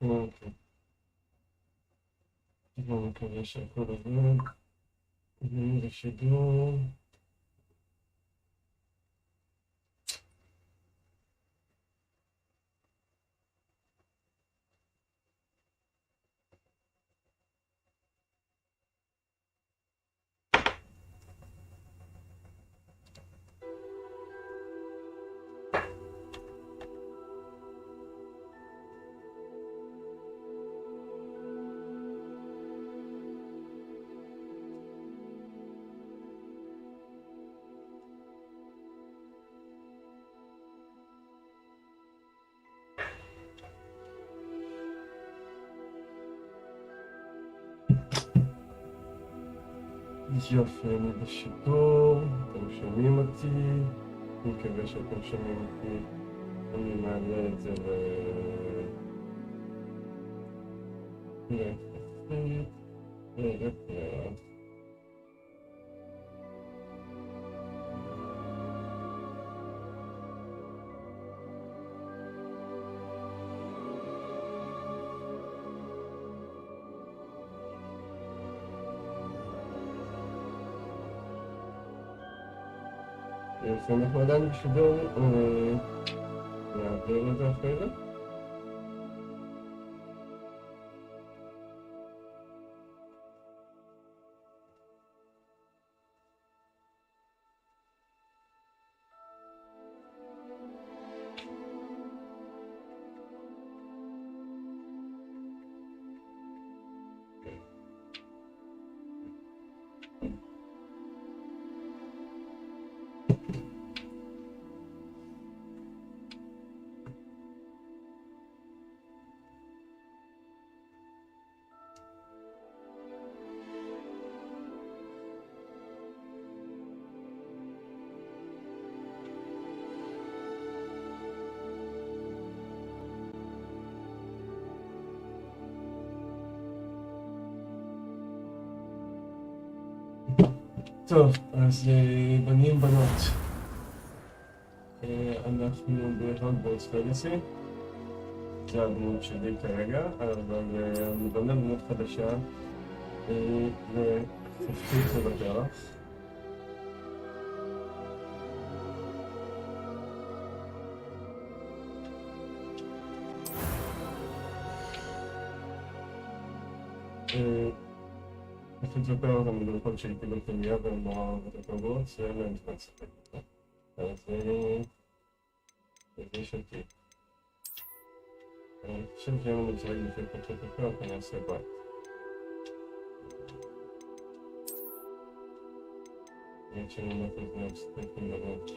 אוקיי. אני מקווה שהכל עובד. בשידור. יופי, אני בשידור, אתם שומעים אותי, אני מקווה שאתם שומעים אותי, אני מעלה את זה לפרק. אנחנו עדיין בשידור, נעביר את זה אחרי זה. טוב, אז בנים בנות, אנחנו בהוגוורטס, זה הדמות שלי כרגע, אבל אני בונה דמות חדשה ופתחתי בדרך. אני אספר אותם בדרכות שהייתי בפנייה והם נורא אוהבות את הוגוורטס ואין להם זמן לשחק אותה. אז זה שתי. אני חושב שאם אני משחק בשביל פתחתי פרק אני אעשה בית. אני חושב שאני הולך לבני משחקים לדבר אותך.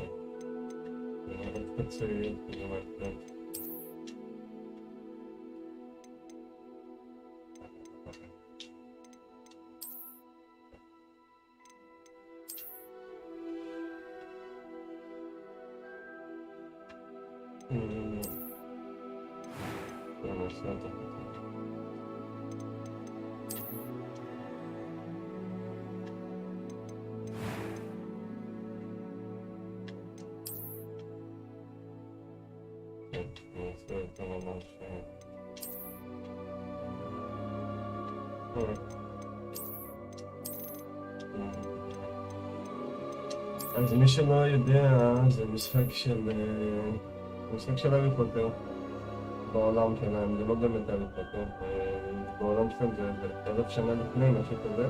אני הולך קצת צעיר, אני אומר לכם. אז מי שלא יודע, זה משחק של הארי פוטר בעולם שלהם, זה לא באמת הארי פוטר, בעולם שלהם זה 1000 שנה לפני, משהו כזה.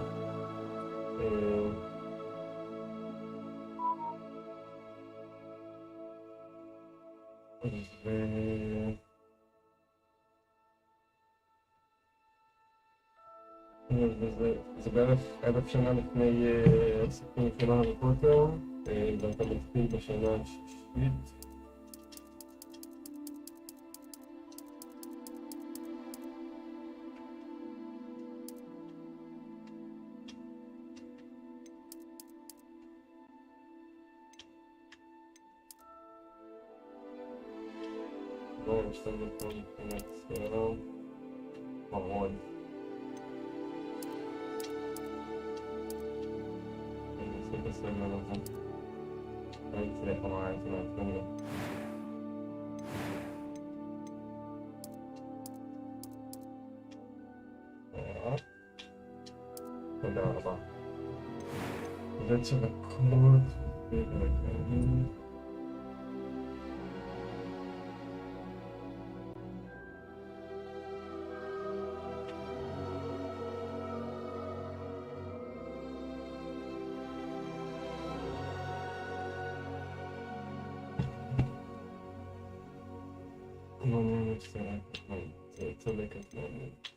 זה בערך 1000 שנה לפני הסיפור של הארי פוטר, ואתה מתחיל בשנה השישית. יש לנו פה מבחינת סלם, פרוד. אני אעשה את הסלם הזה. אני אצליח אמרה את זה מהתקנים. תודה רבה. וצלקות ורגעים. אני מצטערת, זה צודקת מאוד.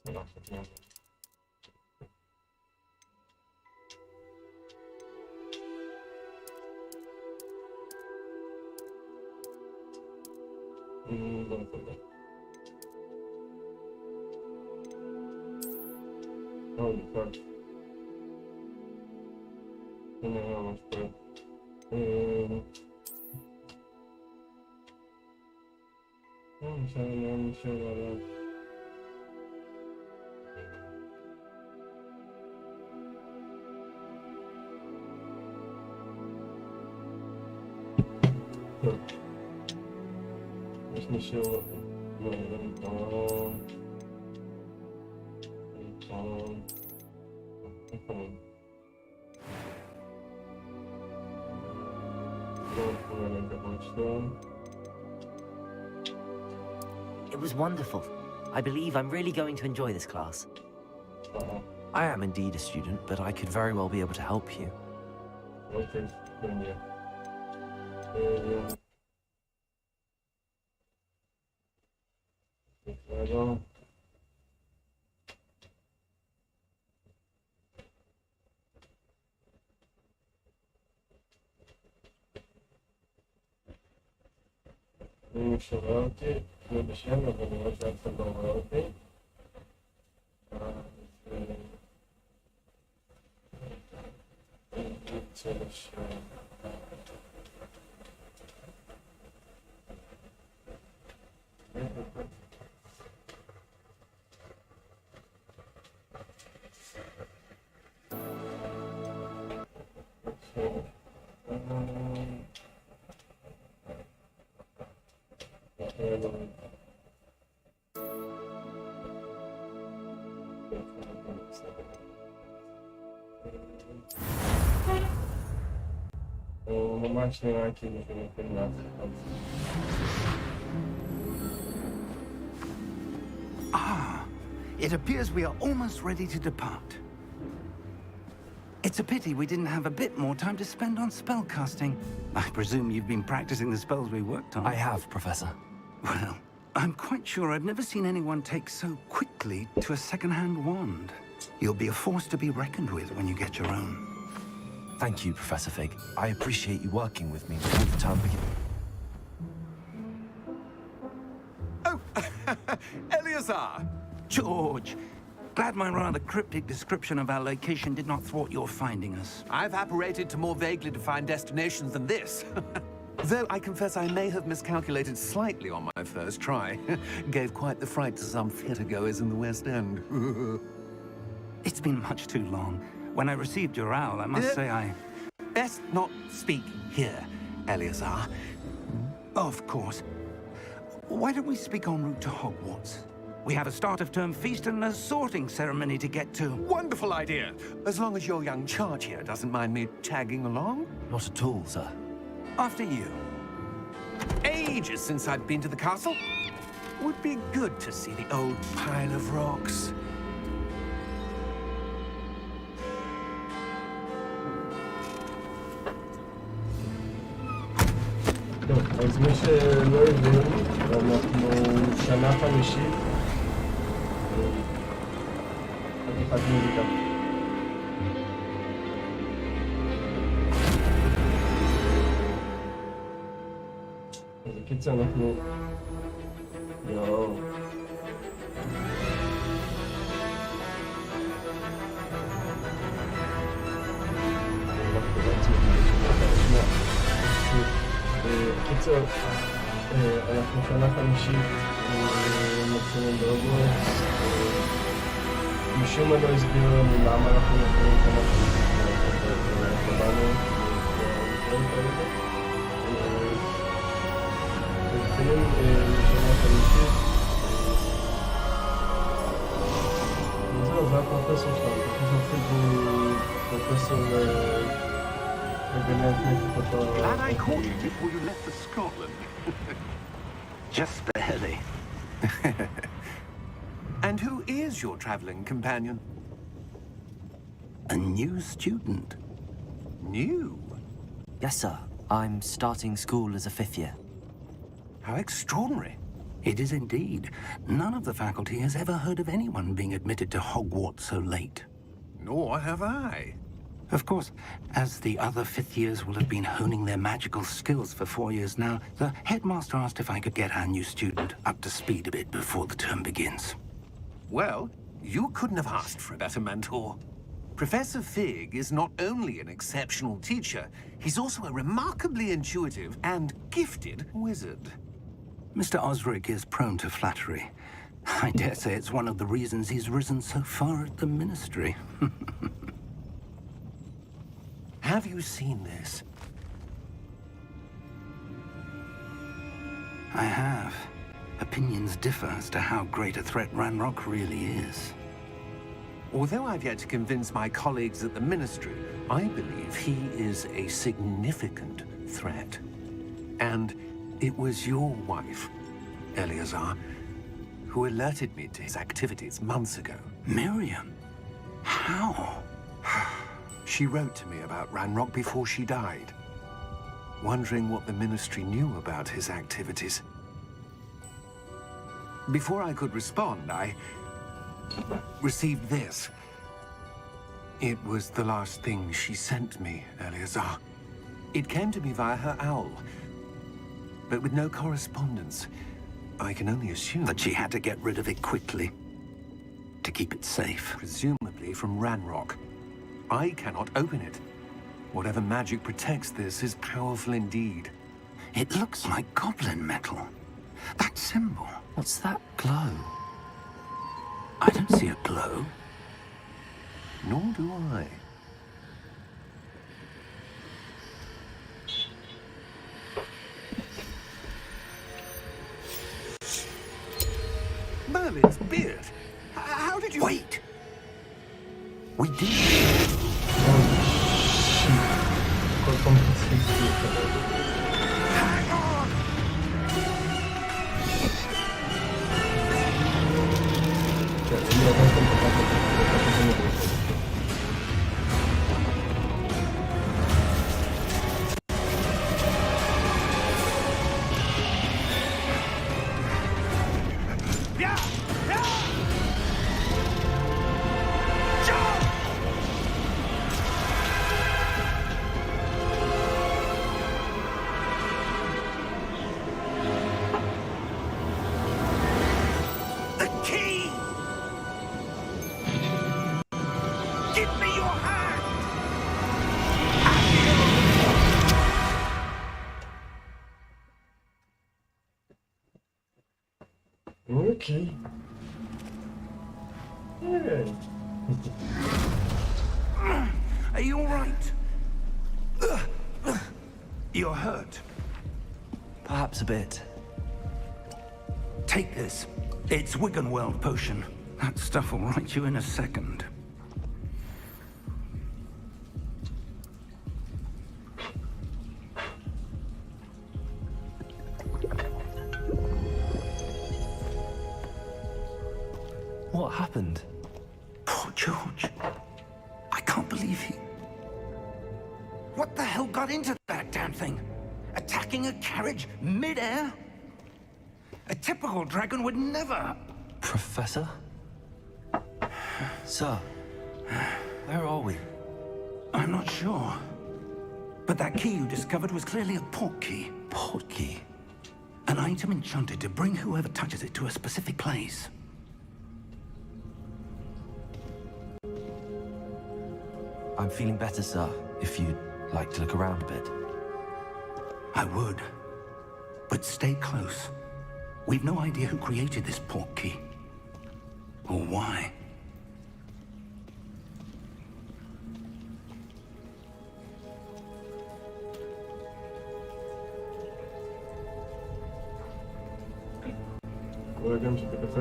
צלחת מאוד. לא תודה. לקראת. זה נראה ממש טוב. אפשר נראה משהו עליו. טוב. יש מישהו... לא, זה נתרון. נתרון. נתרון. לא, נתרון לדבר שלום. It was wonderful. I believe I'm really going to enjoy this class. I am indeed a student, but I could very well be able to help you. Okay, then yeah. אני שומע אותי, לא בשם, אבל אני רואה שאף אחד לא רואה אותי. אני רוצה לשם. ממש נראה כאילו שנותנים להצליח. It appears we are almost ready to depart. It's a pity we didn't have a bit more time to spend on spellcasting. I presume you've been practicing the spells we worked on. I have, Professor. Well, I'm quite sure I've never seen anyone take so quickly to a second-hand wand. You'll be a force to be reckoned with when you get your own. Thank you, Professor Fig. I appreciate you working with me before the term begins. Oh, Eleazar! George, glad my rather cryptic description of our location did not thwart your finding us. I've apparated to more vaguely defined destinations than this. Though I confess I may have miscalculated slightly on my first try. Gave quite the fright to some theatre-goers in the West End. It's been much too long. When I received your owl, I must say I... Best not speak here, Eleazar. Of course. Why don't we speak en route to Hogwarts? We have a start-of-term feast and a sorting ceremony to get to. Wonderful idea! As long as your young charge here doesn't mind me tagging along. Not at all, sir. After you. Ages since I'd been to the castle. Would be good to see the old pile of rocks. טוב, אז מי שלא הבין, אנחנו שנה חמישית. חתיכת מוזיקה. בקיצור אנחנו... יואו. בקיצור, אנחנו שנה חמישית מתחילים בהוגוורטס. משום מה לא הסבירו לנו למה אנחנו מתחילים שנה חמישית. קבענו דברים כאלה. מתחילים שנה חמישית. וזהו, זה הפרופסור ולהכניס אותו... Glad I caught you before you left for Scotland. Just barely. And who is your traveling companion? A new student. New? Yes, sir. I'm starting school as a 5th year. How extraordinary. It is indeed. None of the faculty has ever heard of anyone being admitted to Hogwarts so late. Nor have I. Of course, as the other 5th years will have been honing their magical skills for 4 years now, the headmaster asked if I could get our new student up to speed a bit before the term begins. Well, you couldn't have asked for a better mentor. Professor Fig is not only an exceptional teacher, he's also a remarkably intuitive and gifted wizard. Mr. Osric is prone to flattery. I dare say it's one of the reasons he's risen so far at the ministry. Have you seen this? I have. Opinions differ as to how great a threat Ranrock really is. Although I've yet to convince my colleagues at the Ministry, I believe he is a significant threat. And it was your wife, Eleazar, who alerted me to his activities months ago. Miriam? How? She wrote to me about Ranrock before she died, wondering what the Ministry knew about his activities. Before I could respond, I received this. It was the last thing she sent me, Eleazar. It came to me via her owl, but with no correspondence. I can only assume That she had to get rid of it quickly to keep it safe. presumably from Ranrock. I cannot open it. Whatever magic protects this is powerful indeed. It looks like goblin metal. That symbol. What's that glow? I don't see a glow. Nor do I. Merlin's beard. How did you... Wait! We did. Hang on! Yeah! Yeah! Jump! The key! Give me your hand! Okay. Yeah. Are you all right? You're hurt. Perhaps a bit. Take this. It's Wiggenweld potion. That stuff will right you in a second. What happened? Poor George. I can't believe he... What the hell got into that damn thing? Attacking a carriage mid-air? A typical dragon would never... Professor? Sir, where are we? I'm not sure. But that key you discovered was clearly a port key. Port key? An item enchanted to bring whoever touches it to a specific place. I'm feeling better, sir, if you'd like to look around a bit. I would. But stay close. We've no idea who created this port key. Or why. Ulegam się tylko co?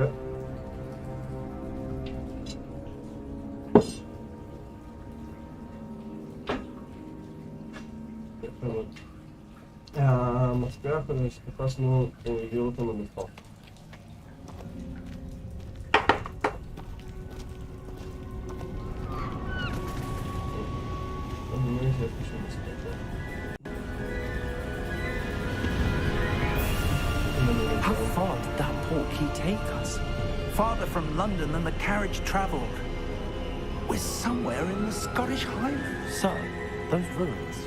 המפתח הזה שחיפשנו, הביאו אותנו לפה. How far did that portkey take us? Farther from London than the carriage travelled. We're somewhere in the Scottish Highlands. So, those ruins.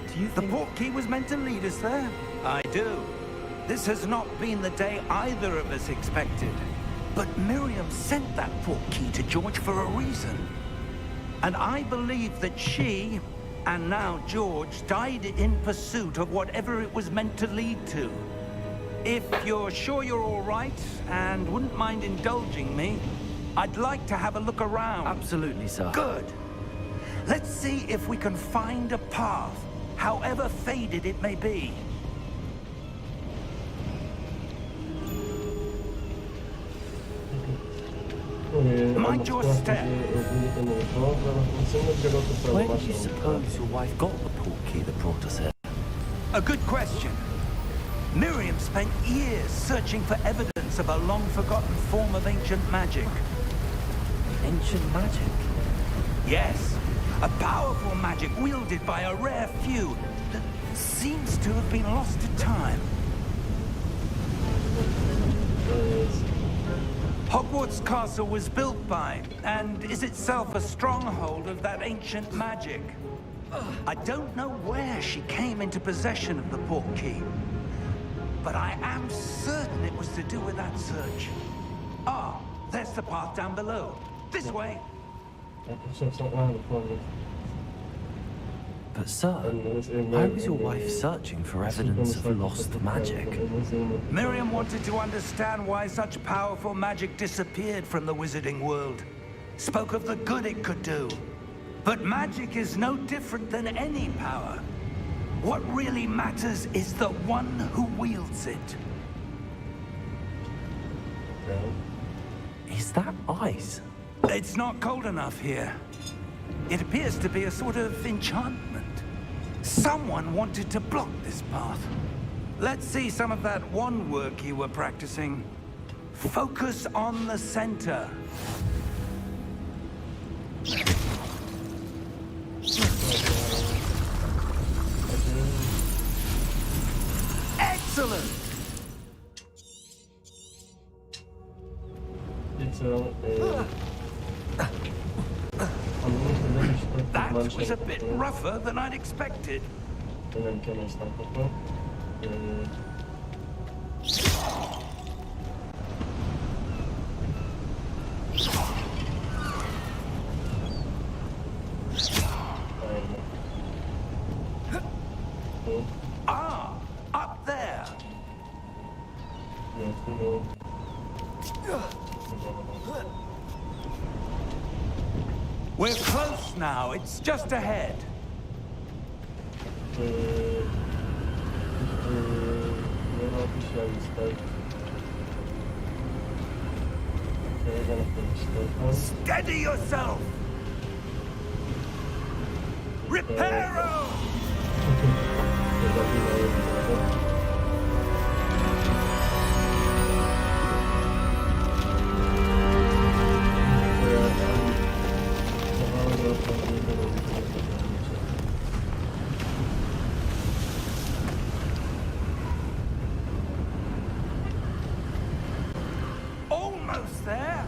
Do you The think... portkey was meant to lead us there? I do. This has not been the day either of us expected. But Miriam sent that portkey to George for a reason. And I believe that she, and now George, died in pursuit of whatever it was meant to lead to. If you're sure you're all right and wouldn't mind indulging me, I'd like to have a look around. Absolutely, sir. Good. Let's see if we can find a path, however faded it may be. Mind your step. Where did you suppose your wife got the portkey that brought us here? A good question. Miriam spent years searching for evidence of a long-forgotten form of ancient magic. Ancient magic? Yes, a powerful magic wielded by a rare few that seems to have been lost to time. Hogwarts Castle was built by, and is itself a stronghold of that ancient magic. I don't know where she came into possession of the portkey, but I am certain it was to do with that search. Ah, there's the path down below. This way. But sir, why was your wife searching for evidence of lost magic? Miriam wanted to understand why such powerful magic disappeared from the wizarding world. Spoke of the good it could do. But magic is no different than any power. What really matters is the one who wields it. Is that ice? It's not cold enough here. It appears to be a sort of enchantment. Someone wanted to block this path. Let's see some of that wand work you were practicing. Focus on the center. Excellent! That was a bit rougher than I'd expected. Ah, up there. We're close now. It's just ahead. Steady yourself. Reparo! Almost there.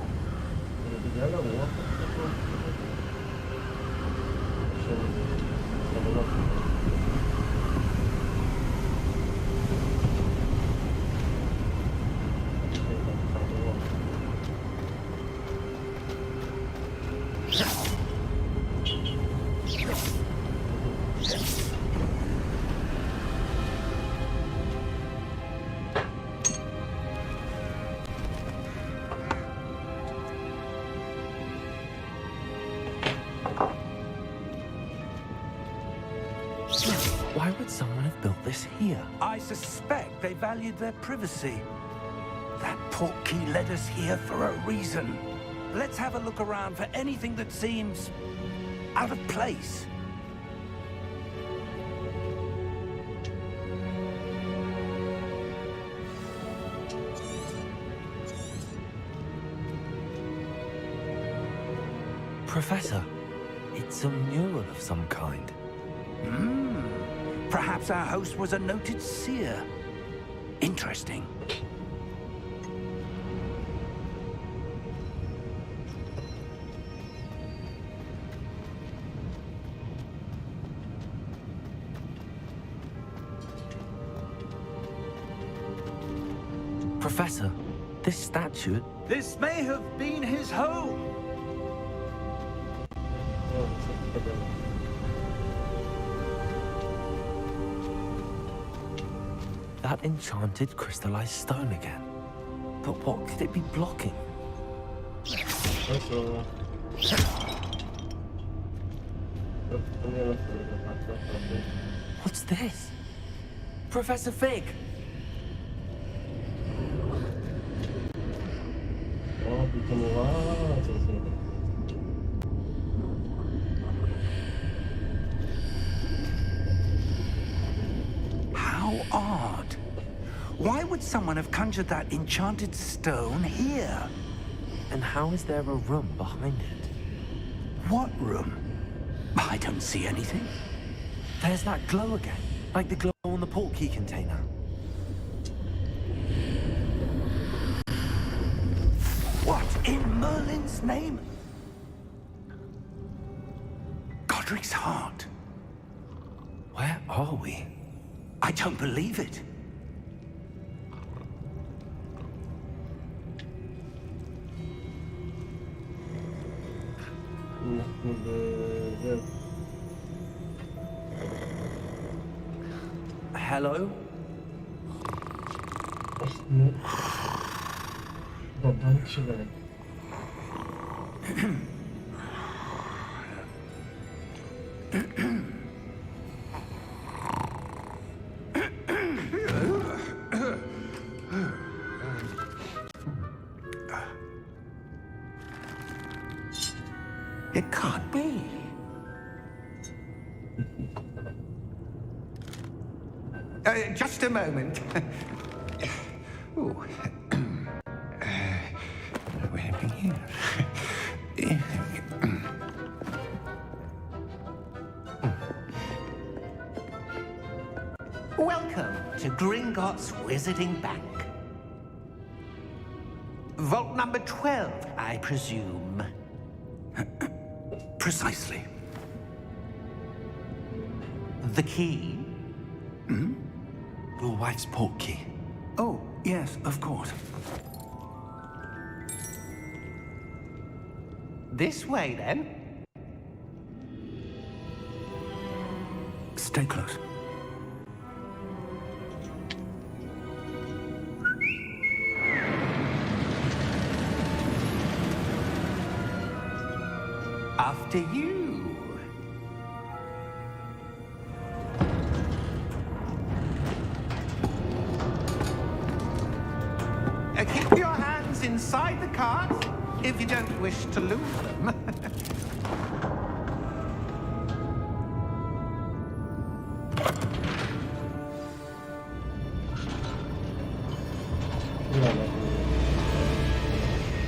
Why would someone have built this here? I suspect they valued their privacy. That portkey led us here for a reason. Let's have a look around for anything that seems out of place. Professor, it's a mural of some kind. Perhaps our host was a noted seer. Interesting. Professor, this statue... This may have been his home. That enchanted crystallized stone again. But what could it be blocking? What's this? Professor Fig! How odd. Why would someone have conjured that enchanted stone here? And how is there a room behind it? What room? I don't see anything. There's that glow again, like the glow on the portkey container. What in Merlin's name? Godric's heart. Where are we? I don't believe it. Hello? בבנק שלהם. It can't be. Just a moment. Ooh. Wait a minute. Welcome to Gringotts Wizarding Bank. Vault number 12, I presume. Precisely. The key? Your wife's portkey. Oh, yes, of course. This way, then. Stay close. After you. Keep your hands inside the cart if you don't wish to lose them.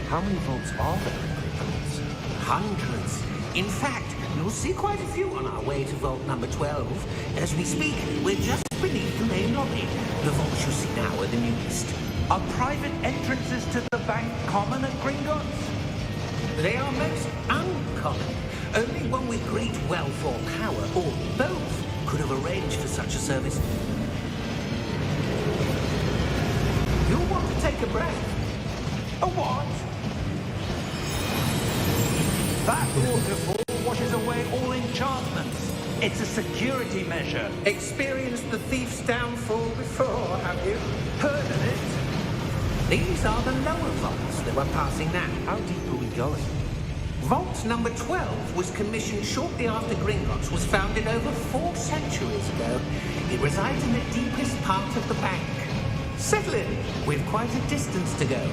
How many vaults are there in Gringotts? Hundreds. In fact, you'll see quite a few on our way to vault number 12. As we speak, we're just beneath the main lobby. The vaults you see now are the newest. Are private entrances to the bank common at Gringotts? They are most uncommon. Only one with great wealth or power, or both, could have arranged for such a service. You'll want to take a breath. A what? That waterfall washes away all enchantments. It's a security measure. Experienced the thief's downfall before, have you? Heard of it? These are the lower vaults that we're passing now. How deep are we going? Vault number 12 was commissioned shortly after Gringotts was founded over 4 centuries ago. It resides in the deepest part of the bank. Settle in. We've quite a distance to go.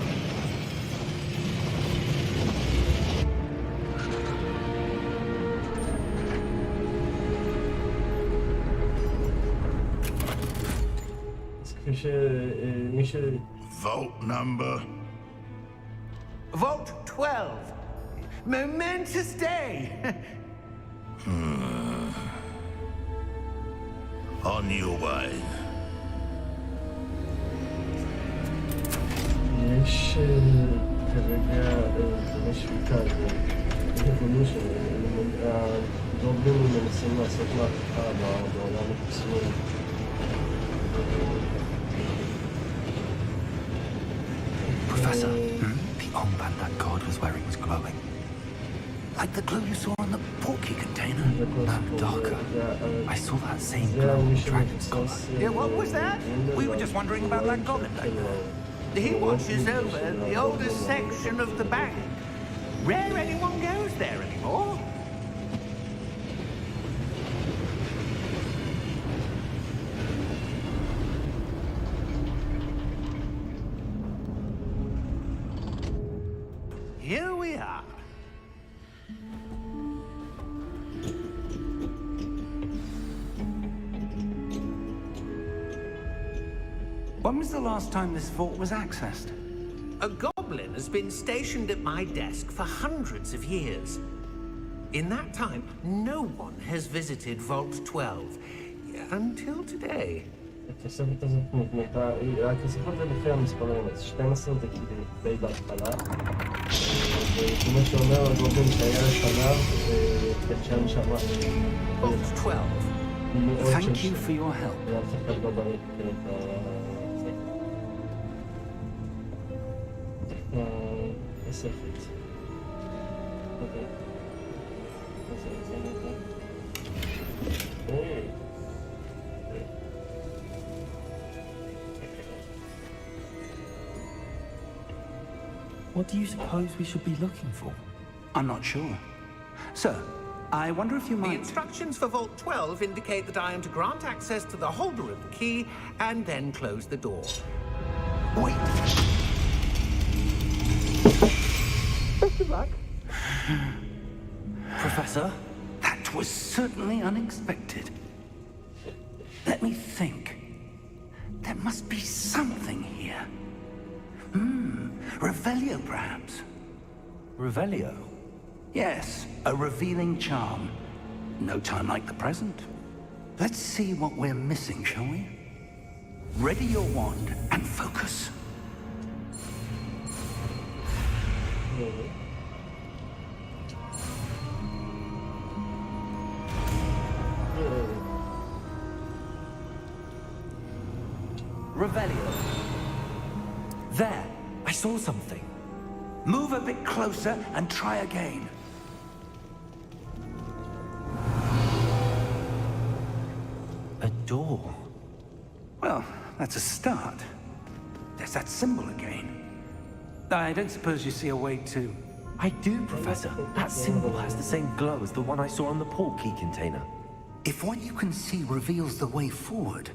Vault number. Vault 12. Momentous day! On your way. יש כרגע שביתה, אבולושן, הגובלינים מנסים לעשות מהפכה בעולם הקוסמים. Professor, the armband that god was wearing was glowing. Like the glow you saw on the porky container. No, darker. I saw that same glow on the dragon's collar. Yeah, what was that? We were just wondering about that goblin back there. He watches over the oldest section of the bank. Rare anyone goes there anymore. Here we are. When was the last time this vault was accessed? A goblin has been stationed at my desk for hundreds of years. In that time, no one has visited Vault 12 until today. הכספת הזאת נבנתה, הכספות זה לפי המספרים, אז 12 זה כאילו די בהתחלה. וכמו שאומר, הגובלין שהיה לפניו, חדשן שמה. Vault 12. Thank you for your help. ואף אחד לא בריא את הכספת. אוקיי. אז זה נקרא. What do you suppose we should be looking for? I'm not sure. Sir, I wonder if you The might... instructions for Vault 12 indicate that I am to grant access to the holder of the key and then close the door. Wait! Professor? That was certainly unexpected. Let me think. There must be something here. Revelio, perhaps? Revelio? Yes, a revealing charm. No time like the present. Let's see what we're missing, shall we? Ready your wand and focus. Revelio. There, I saw something. Move a bit closer and try again. A door. Well, that's a start. There's that symbol again. I don't suppose you see a way to... I do, Professor. That symbol has the same glow as the one I saw on the port key container. If what you can see reveals the way forward,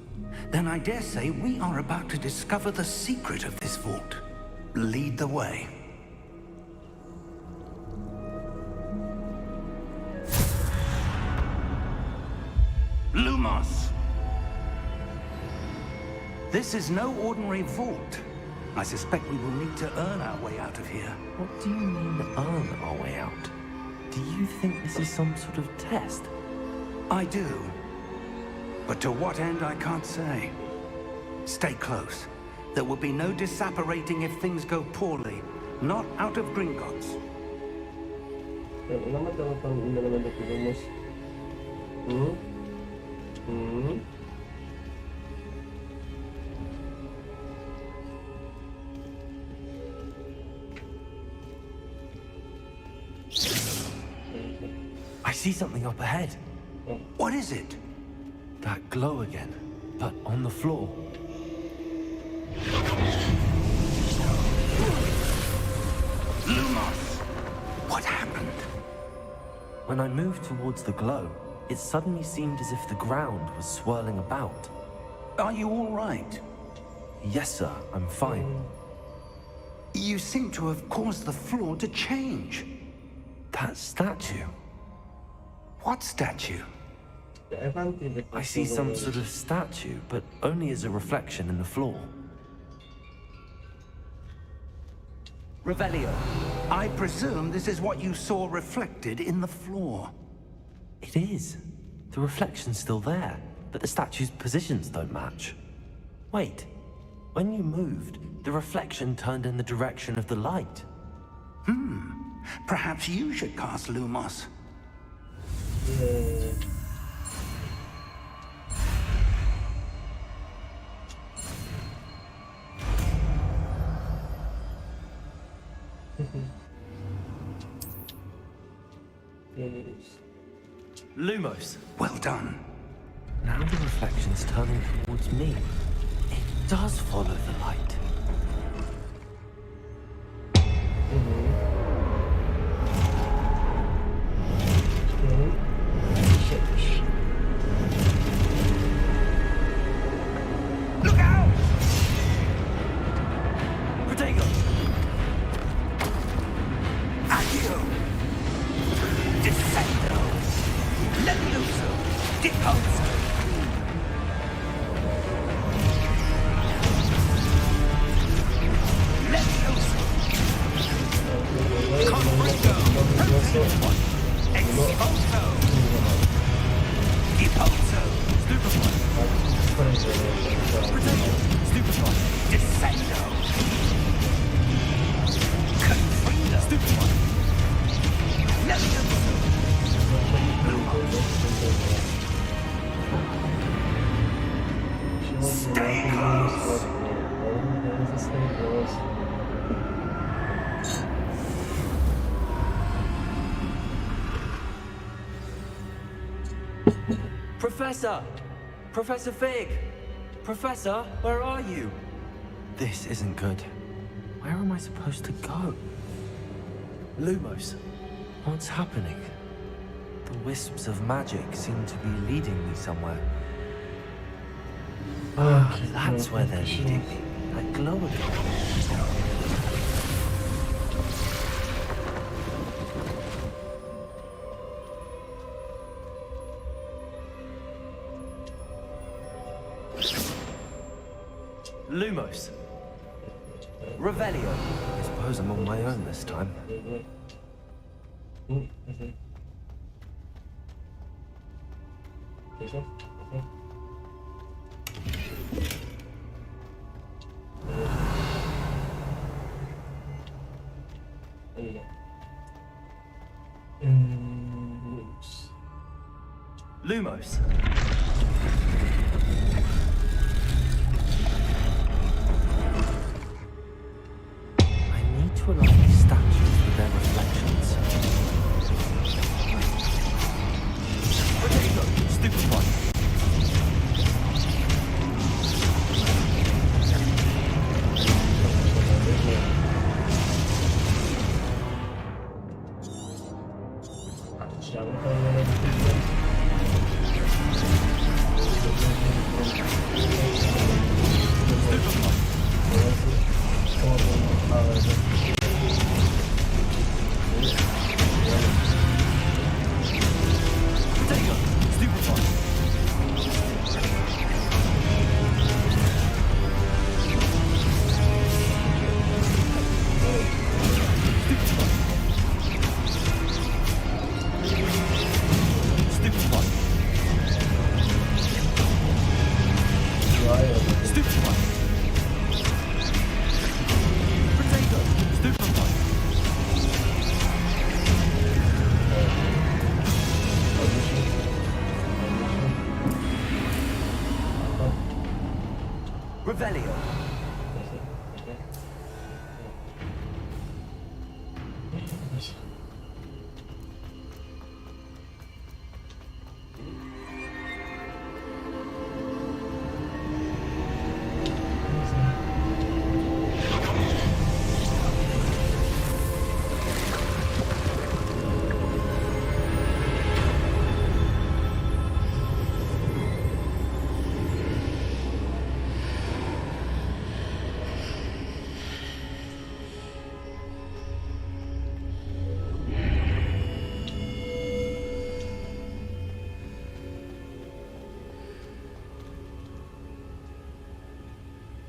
then I dare say we are about to discover the secret of this vault. Lead the way. Lumos! This is no ordinary vault. I suspect we will need to earn our way out of here. What do you mean, earn our way out? Do you think this is some sort of test? I do. But to what end, I can't say. Stay close. There will be no disapparating if things go poorly. Not out of Gringotts. למה אתה לא מלמד אותי במוס? I see something up ahead. What is it? That glow again, but on the floor. Lumos! What happened? When I moved towards the glow, it suddenly seemed as if the ground was swirling about. Are you all right? Yes, sir, I'm fine. You seem to have caused the floor to change. That statue. What statue? I see some sort of statue, but only as a reflection in the floor. Revelio. I presume this is what you saw reflected in the floor. It is. The reflection's still there, but the statue's positions don't match. Wait. When you moved, the reflection turned in the direction of the light. Perhaps you should cast Lumos. Lumos. Well done. Now the reflection's turning towards me. It does follow the light. Look out! Protego! Accio! Descendo! Levioso! Deposo! Levioso! Confringo! Exposo! Deposo! Protego! Stupefy! Descendo! Confringo! Stupefy! Levioso! Stay close! Stay close. Professor! Professor Fig! Professor, where are you? This isn't good. Where am I supposed to go? Lumos, what's happening? The wisps of magic seem to be leading me somewhere. Ah, that's where they're leading me. That glow again. Lumos. Revelio. I suppose I'm on my own this time. Lumos. I need to align these statues with their reflections. Potato, stupefy. Revelio.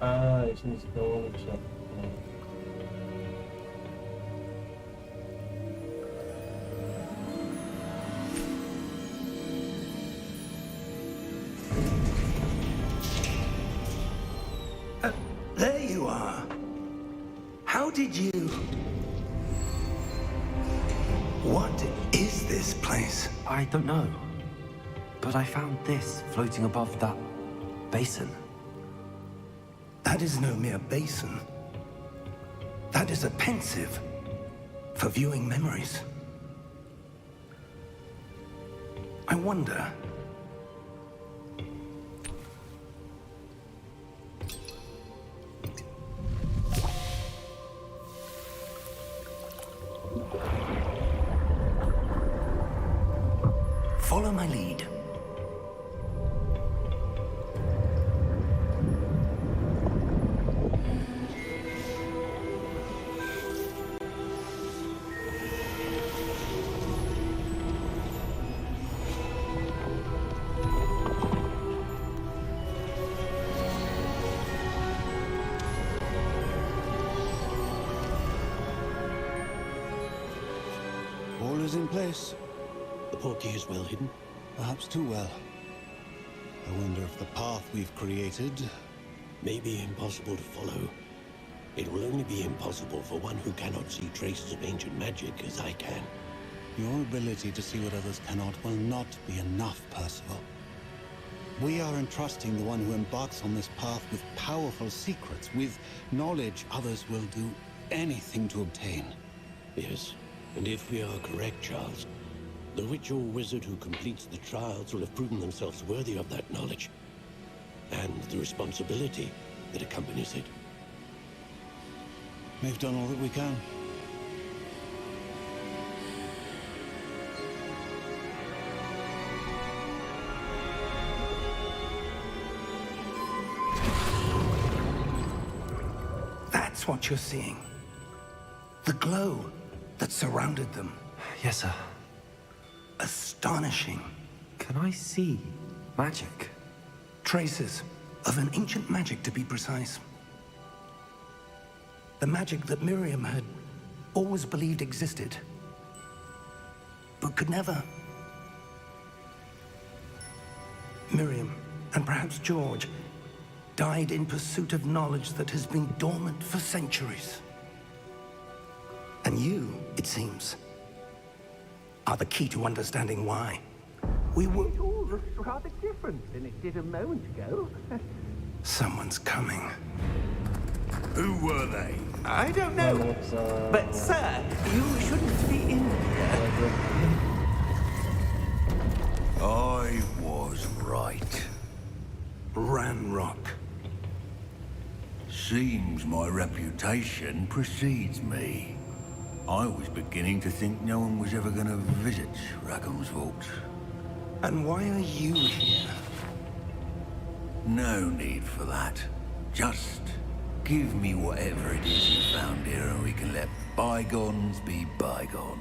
Ah, יש לי זיכרון עכשיו. How did you... What is this place? I don't know. But I found this floating above that basin. That is no mere basin. That is a pensive for viewing memories. I wonder... Follow my lead. All is in place. The portkey is well hidden, perhaps too well. I wonder if the path we've created may be impossible to follow. It will only be impossible for one who cannot see traces of ancient magic as I can. Your ability to see what others cannot will not be enough, Percival. We are entrusting the one who embarks on this path with powerful secrets, with knowledge others will do anything to obtain. Yes, and if we are correct, Charles, the witch or wizard who completes the trials will have proven themselves worthy of that knowledge, and the responsibility that accompanies it. We've done all that we can. That's what you're seeing. The glow that surrounded them. Yes, sir. Astonishing. Can I see magic? Traces of an ancient magic, to be precise. The magic that Miriam had always believed existed, but could never. Miriam, and perhaps George, died in pursuit of knowledge that has been dormant for centuries. And you, it seems, are the key to understanding why. We were... It all looks rather different than it did a moment ago. Someone's coming. Who were they? I don't know. But, sir, you shouldn't be in here. I was right. Ranrock. Seems my reputation precedes me. I was beginning to think no one was ever going to visit Rackham's vault. And why are you here? No need for that. Just give me whatever it is you found here and we can let bygones be bygones.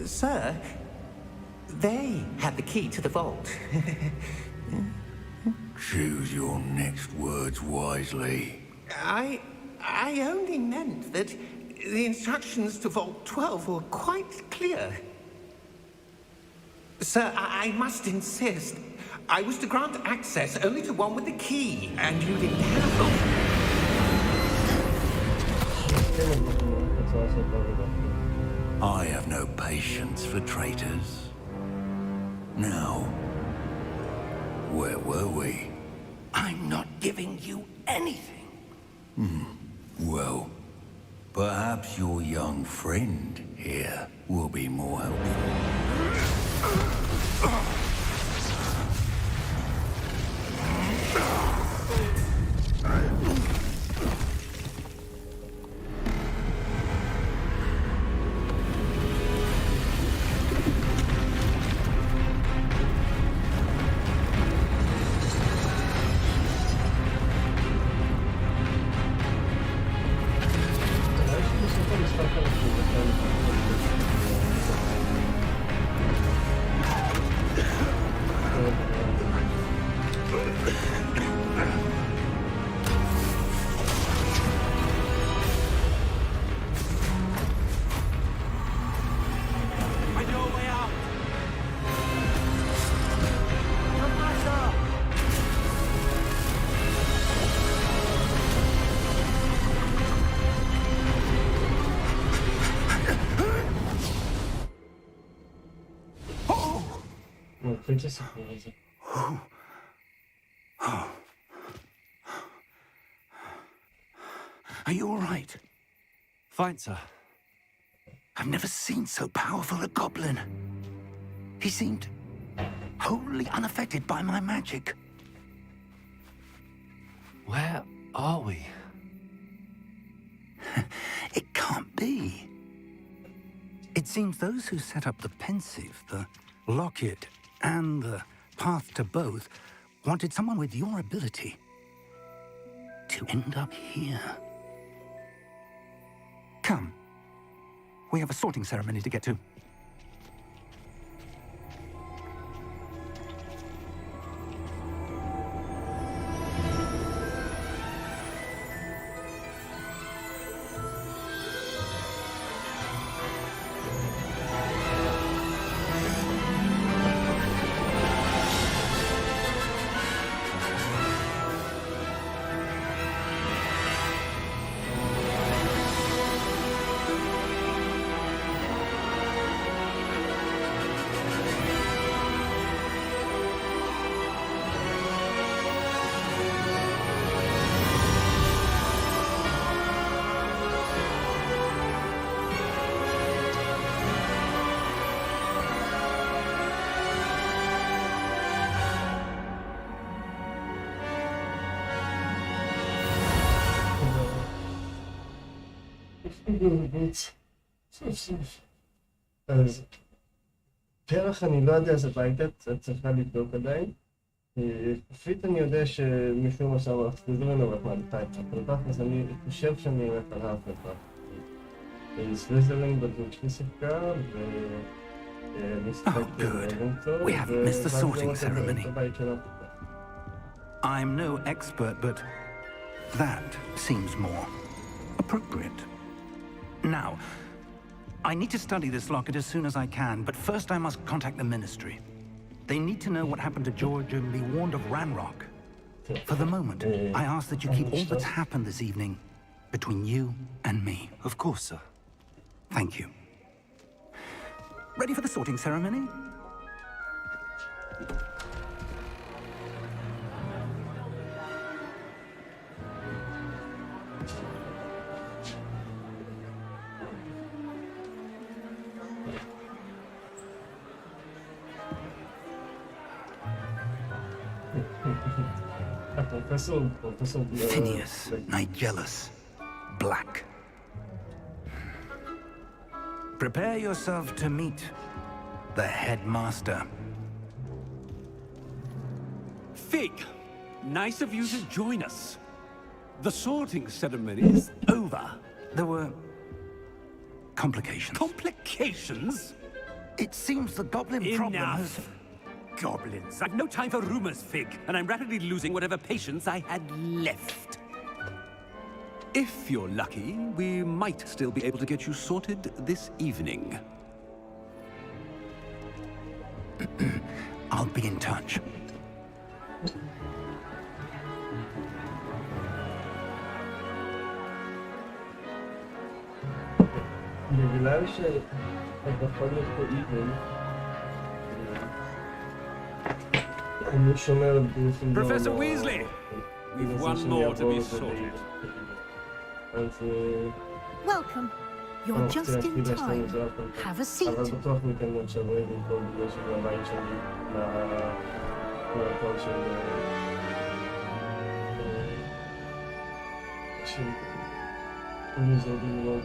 Sir, they had the key to the vault. Choose your next words wisely. I only meant that the instructions to Vault 12 were quite clear. Sir, I must insist. I was to grant access only to one with the key, and you didn't have them. I have no patience for traitors. Now, where were we? I'm not giving you anything. Well, perhaps your young friend here will be more helpful. איזה סיפור הזה. Are you all right? Fine, sir. I've never seen so powerful a goblin. He seemed wholly unaffected by my magic. Where are we? It can't be. It seems those who set up the pensive, the locket, and the path to both wanted someone with your ability to end up here. Come. We have a sorting ceremony to get to. סוף סוף. אז פרח אני לא יודע איזה בית את צריכה לבדוק עדיין. כפית אני יודע שמישהו מסע סליזרין הולך מעדיפה את הפרח, אז אני חושב שאני הולך על ההפרח. סליזרין בדמות שלי שיחקה ומשחק We haven't missed the sorting ceremony. I'm no expert, but that seems more appropriate. Now, I need to study this locket as soon as I can, but first I must contact the Ministry. They need to know what happened to George and be warned of Ranrock. For the moment, I ask that you keep all that's happened this evening between you and me. Of course, sir. Thank you. Ready for the sorting ceremony? Phineas, Nigellus, Black. Prepare yourself to meet the headmaster. Fig, nice of you to join us. The sorting ceremony is over. There were complications. Complications? It seems the goblin problem has... Goblins. I've no time for rumors, Fig, and I'm rapidly losing whatever patience I had left. If you're lucky, we might still be able to get you sorted this evening. I'll be in touch. בגלל שאתה יכול להיות פה איבן, אני שומר על גריפינדור. Professor Weasley! We've one more to be sorted. אז... Welcome. You're just in time. Have a seat. אבל בטוח ניתן עוד שבוע במקום בגלל שזה הבית שלי מהקול של מוזרדים מאוד.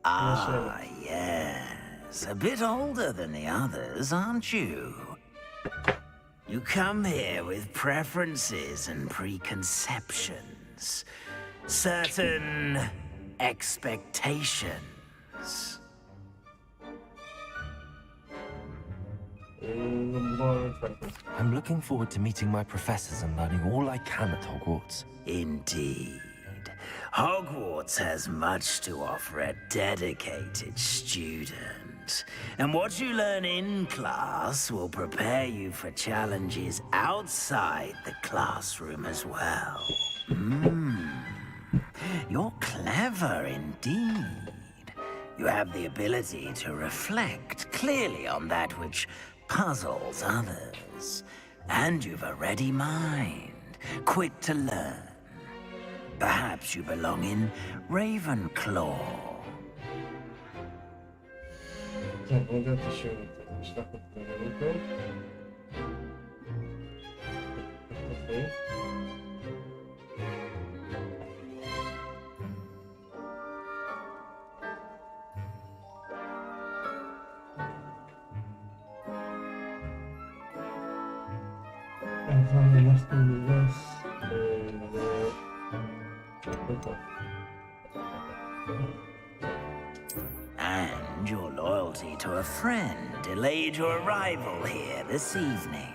Ah, yes. A bit older than the others, aren't you? You come here with preferences and preconceptions. Certain expectations. I'm looking forward to meeting my professors and learning all I can at Hogwarts. Indeed. Hogwarts has much to offer a dedicated student. And what you learn in class will prepare you for challenges outside the classroom as well. You're clever indeed. You have the ability to reflect clearly on that which puzzles others. And you've a ready mind, quick to learn. Perhaps you belong in Ravenclaw. כן, לא ידעתי שהוא משלח את ראיתי. אבל אנחנו נלך And your loyalty to a friend delayed your arrival here this evening.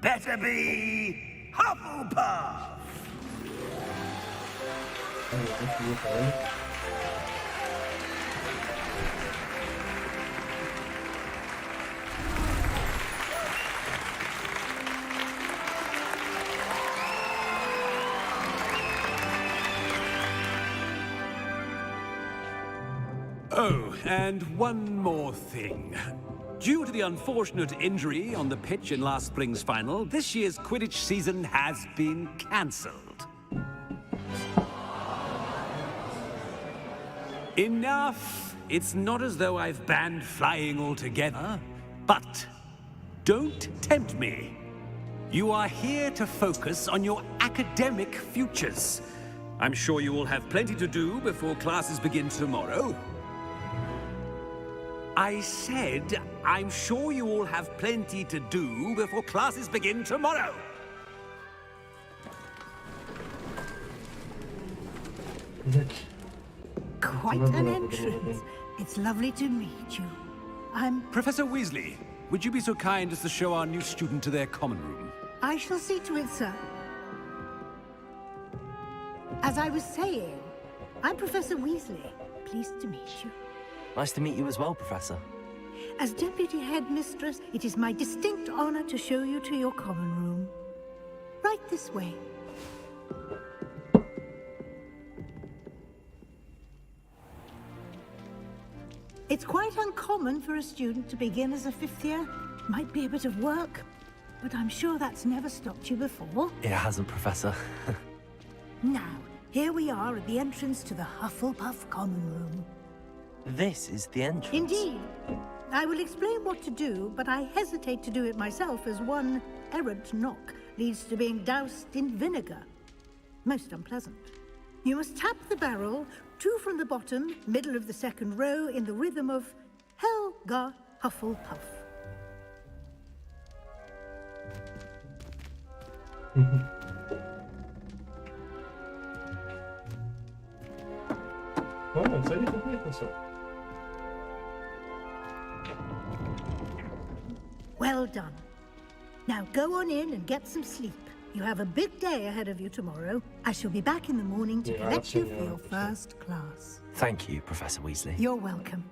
Better be Hufflepuff! Oh, and one more thing. Due to the unfortunate injury on the pitch in last spring's final, this year's Quidditch season has been cancelled. Enough! It's not as though I've banned flying altogether, but don't tempt me. You are here to focus on your academic futures. I'm sure you will have plenty to do before classes begin tomorrow. I said, I'm sure you all have plenty to do before classes begin tomorrow. Quite an entrance. It's lovely to meet you. I'm... Professor Weasley, would you be so kind as to show our new student to their common room? I shall see to it, sir. As I was saying, I'm Professor Weasley. Pleased to meet you. Nice to meet you as well, Professor. As Deputy Headmistress, it is my distinct honor to show you to your common room. Right this way. It's quite uncommon for a student to begin as a fifth year. Might be a bit of work, but I'm sure that's never stopped you before. It hasn't, Professor. Now, here we are at the entrance to the Hufflepuff common room. This is the entrance. Indeed. I will explain what to do, but I hesitate to do it myself as one errant knock leads to being doused in vinegar. Most unpleasant. You must tap the barrel, 2 from the bottom, middle of the second row, in the rhythm of Helga Hufflepuff. Oh, c'est dit ça. Well done. Now go on in and get some sleep. You have a big day ahead of you tomorrow. I shall be back in the morning to collect you for your first class. Thank you, Professor Weasley. You're welcome.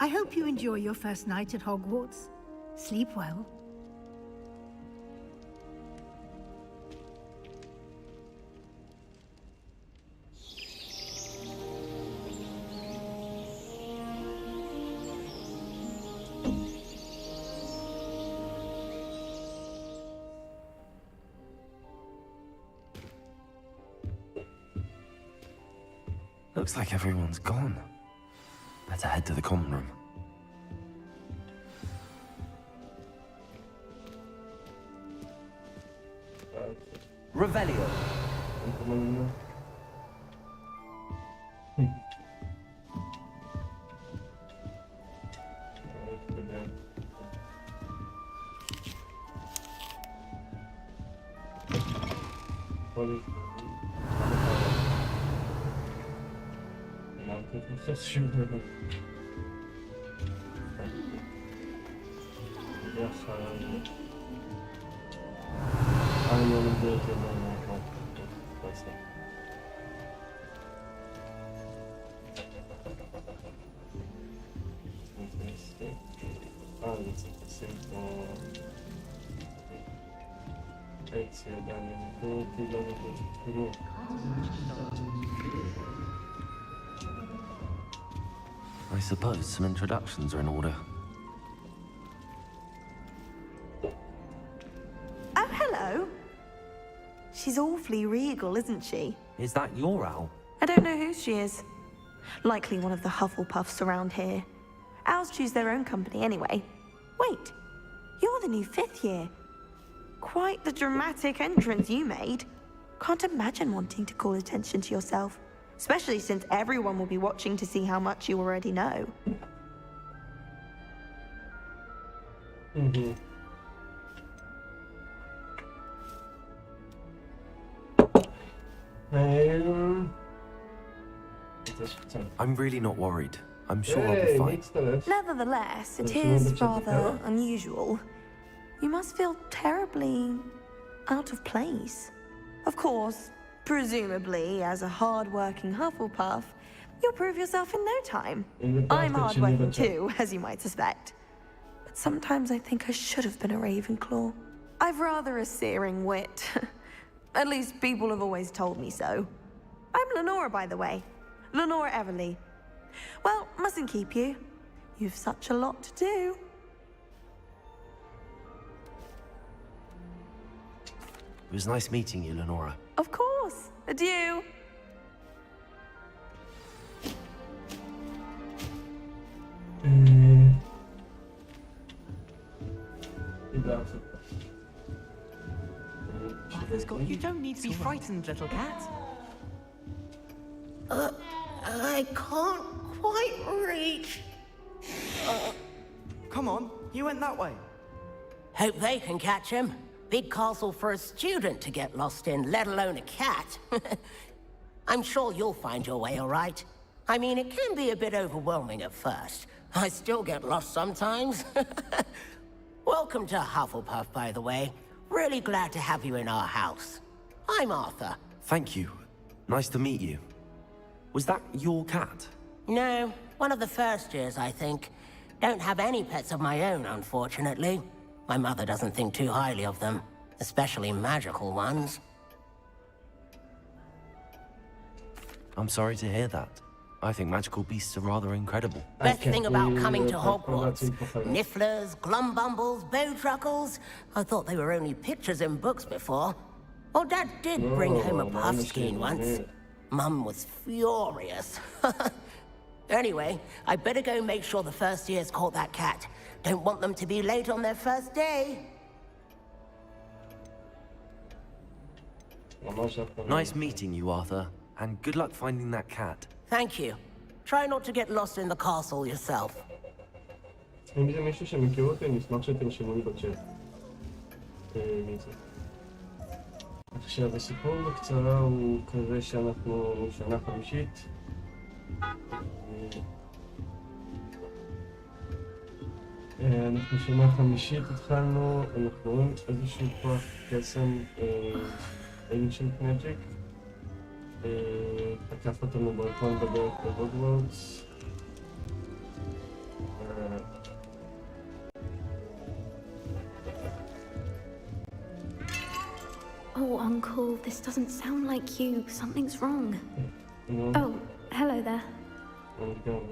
I hope you enjoy your first night at Hogwarts. Sleep well. Looks like everyone's gone. Better head to the common room. Revelio. לשים פה עץ ידיים, אותי לא נגיד, כאילו. I suppose some introductions are in order. Oh, hello. She's awfully regal, isn't she? Is that your owl? I don't know who she is. Likely one of the Hufflepuffs around here. Owls choose their own company anyway. Wait, you're the new 5th year. Quite the dramatic entrance you made. Can't imagine wanting to call attention to yourself, especially since everyone will be watching to see how much you already know. I'm really not worried. I'm sure I'll be fine. Nevertheless, it is rather unusual. You must feel terribly out of place. Of course, presumably, as a hard-working Hufflepuff, you'll prove yourself in no time. I'm hard-working too, as you might suspect. But sometimes I think I should have been a Ravenclaw. I've rather a searing wit. At least people have always told me so. I'm Lenora, by the way. Lenora Everly. Well, mustn't keep you. You've such a lot to do. It was nice meeting you, Lenora. Of course. Adieu. Arthur's got you. Don't need to be frightened, little cat. I can't quite reach. Come on, you went that way. Hope they can catch him. Big castle for a student to get lost in, let alone a cat. I'm sure you'll find your way all right. I mean, it can be a bit overwhelming at first. I still get lost sometimes. Welcome to Hufflepuff, by the way. Really glad to have you in our house. I'm Arthur. Thank you. Nice to meet you. Was that your cat? No, one of the first years, I think. Don't have any pets of my own, unfortunately. My mother doesn't think too highly of them, especially magical ones. I'm sorry to hear that. I think magical beasts are rather incredible. Best thing about coming to Hogwarts. Nifflers, glumbumbles, bowtruckles. I thought they were only pictures in books before. Well, Dad did bring home a puffskein once. Mum was furious. Anyway, I better go make sure the first years caught that cat. Don't want them to be late on their first day. Nice meeting you, Arthur. And good luck finding that cat. Thank you. Try not to get lost in the castle yourself. אם זה מישהו שמכיר אותי, נשמח שתרשמו לי בצ'אט. עכשיו, הסיפור בקצרה הוא כזה שאנחנו שנה חמישית. אנחנו שנה חמישית התחלנו, אנחנו רואים איזשהו כוח קסם ancient magic. תקף אותנו ברחון בדרך בהוגוורטס. Oh, Uncle, this doesn't sound like you. Something's wrong. Oh, hello there.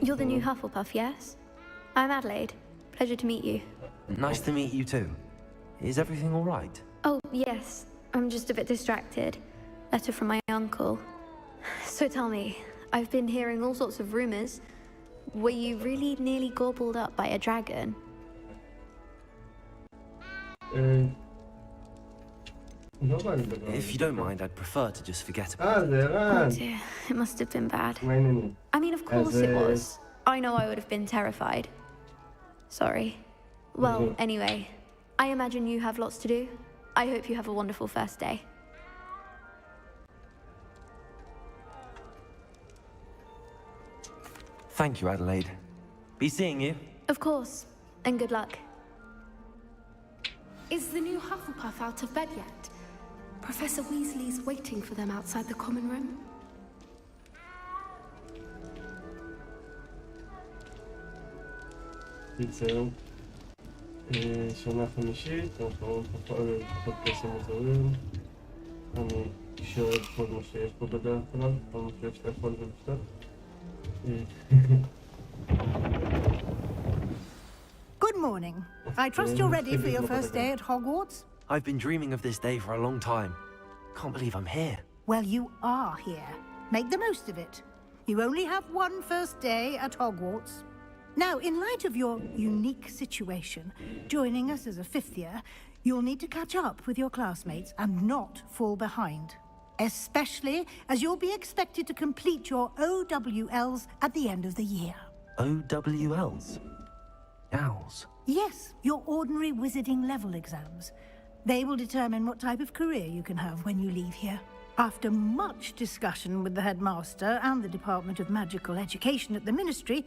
You're the new Hufflepuff, yes? I'm Adelaide. Pleasure to meet you. Nice to meet you too. Is everything all right? Oh, yes. I'm just a bit distracted. Letter from my uncle. So tell me, I've been hearing all sorts of rumors. Were you really nearly gobbled up by a dragon? If you don't mind, I'd prefer to just forget about it. Oh dear, it must have been bad. I mean, of course it was. I know I would have been terrified. Sorry. Well, anyway, I imagine you have lots to do. I hope you have a wonderful first day. Thank you, Adelaide. Be seeing you. Of course, and good luck. Is the new Hufflepuff out of bed yet? Professor Weasley's waiting for them outside the common room. קיצר, שנה חמישית, אנחנו פחות קסם אזורים. אני שואל כל מה שיש פה בדרך כלל, כל מה שיש לאכול ולשתות. Good morning. I trust you're ready for your first day at Hogwarts? I've been dreaming of this day for a long time. Can't believe I'm here. Well, you are here. Make the most of it. You only have one first day at Hogwarts. Now, in light of your unique situation, joining us as a fifth year, you'll need to catch up with your classmates and not fall behind. Especially as you'll be expected to complete your OWLs at the end of the year. OWLs? Owls? Yes, your ordinary wizarding level exams. They will determine what type of career you can have when you leave here. After much discussion with the headmaster and the Department of Magical Education at the Ministry,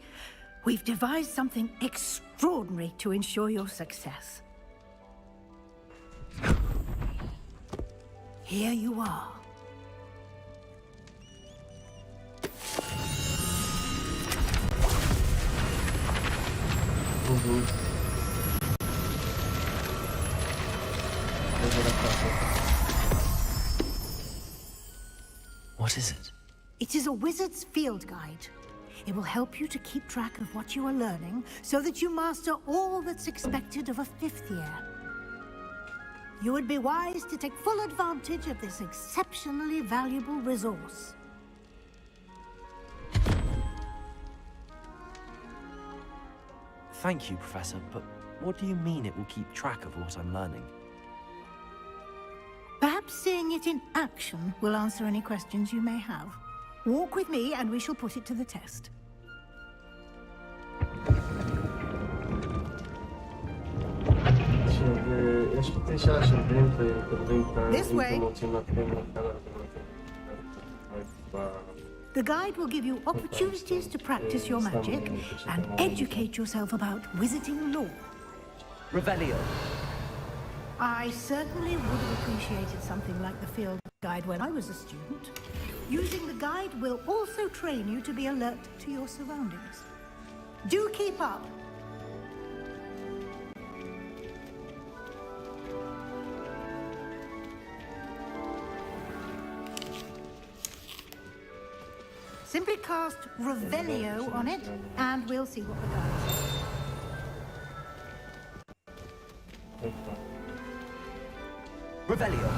we've devised something extraordinary to ensure your success. Here you are. What is it? It is a wizard's field guide. It will help you to keep track of what you are learning so that you master all that's expected of a fifth year. You would be wise to take full advantage of this exceptionally valuable resource. Thank you, Professor, but what do you mean it will keep track of what I'm learning? Perhaps seeing it in action will answer any questions you may have. Walk with me and we shall put it to the test. This way. The guide will give you opportunities to practice your magic and educate yourself about wizarding lore. Revelio. I certainly would have appreciated something like the field guide when I was a student. Using the guide will also train you to be alert to your surroundings. Do keep up. Simply cast Revelio on it, and we'll see what the guide says. Revelio.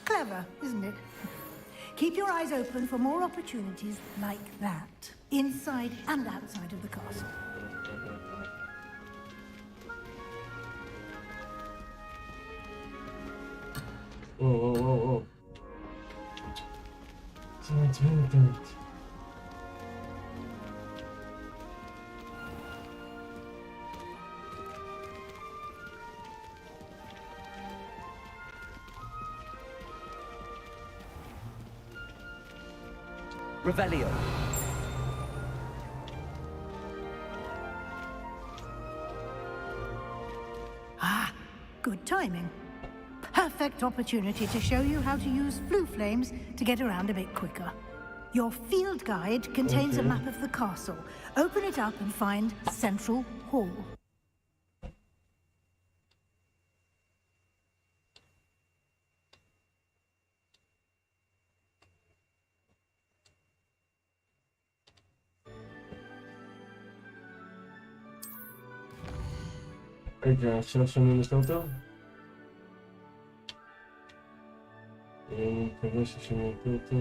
Clever, isn't it? Keep your eyes open for more opportunities like that, inside and outside of the castle. Oh. Damn it. Revelio. Ah, good timing. Perfect opportunity to show you how to use flue flames to get around a bit quicker. Your field guide contains a map of the castle. Open it up and find Central Hall. רגע, עכשיו שומעים יותר? אני מקווה ששומעים יותר.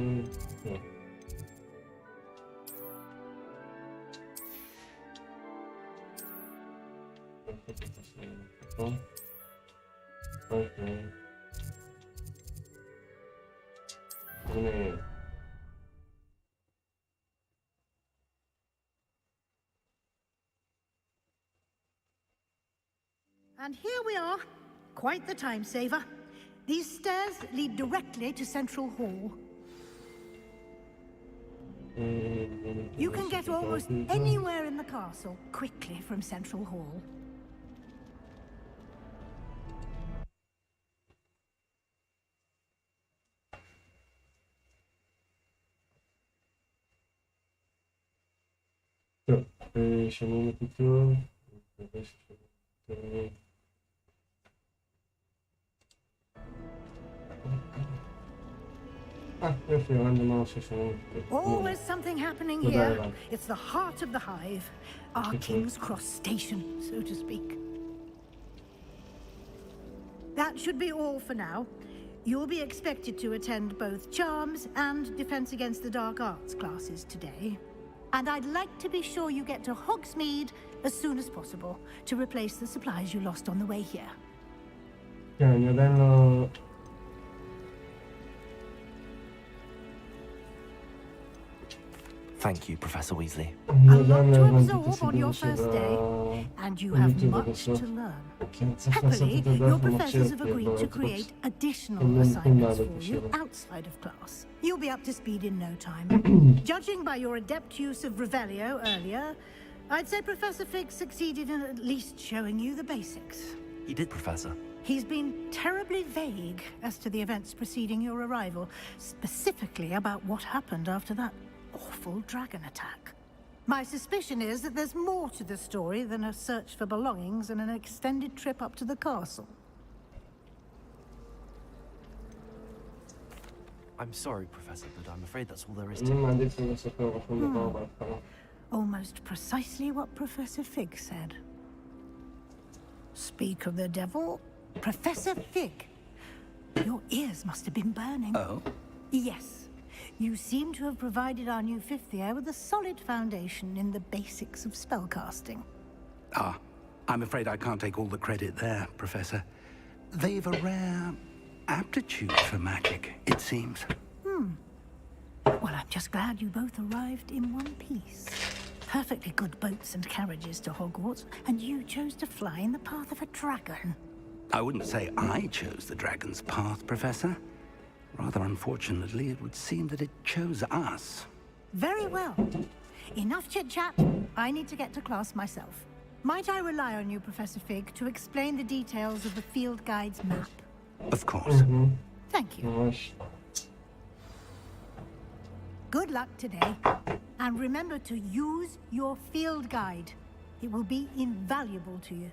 לא. אוקיי. הנה. And here we are. Quite the time saver. These stairs lead directly to Central Hall. You can get almost anywhere in the castle quickly from Central Hall. טוב, שומעים בקיצור. Always something happening here. It's the heart of the hive. Our King's Cross station, so to speak. That should be all for now. You'll be expected to attend both Charms and Defense Against the Dark Arts classes today. And I'd like to be sure you get to Hogsmeade as soon as possible to replace the supplies you lost on the way here. כן, אני עדיין לא... Thank you, Professor Weasley. A lot to absorb on your first day, and you have much to learn. Happily, your professors have agreed to create additional assignments for you outside of class. You'll be up to speed in no time. Judging by your adept use of Revelio earlier, I'd say Professor Fig succeeded in at least showing you the basics. He did, Professor. He's been terribly vague as to the events preceding your arrival, specifically about what happened after that awful dragon attack. My suspicion is that there's more to the story than a search for belongings and an extended trip up to the castle. I'm sorry, Professor, but I'm afraid that's all there is to it. Almost precisely what Professor Fig said. Speak of the devil, Professor Fig. Your ears must have been burning. Oh? Yes. You seem to have provided our new fifth year with a solid foundation in the basics of spellcasting. Ah, I'm afraid I can't take all the credit there, Professor. They've a rare aptitude for magic, it seems. Well, I'm just glad you both arrived in one piece. Perfectly good boats and carriages to Hogwarts, and you chose to fly in the path of a dragon. I wouldn't say I chose the dragon's path, Professor. Rather unfortunately, it would seem that it chose us. Very well. Enough chit-chat. I need to get to class myself. Might I rely on you, Professor Fig, to explain the details of the field guide's map? Of course. Thank you. Good luck today. And remember to use your field guide. It will be invaluable to you.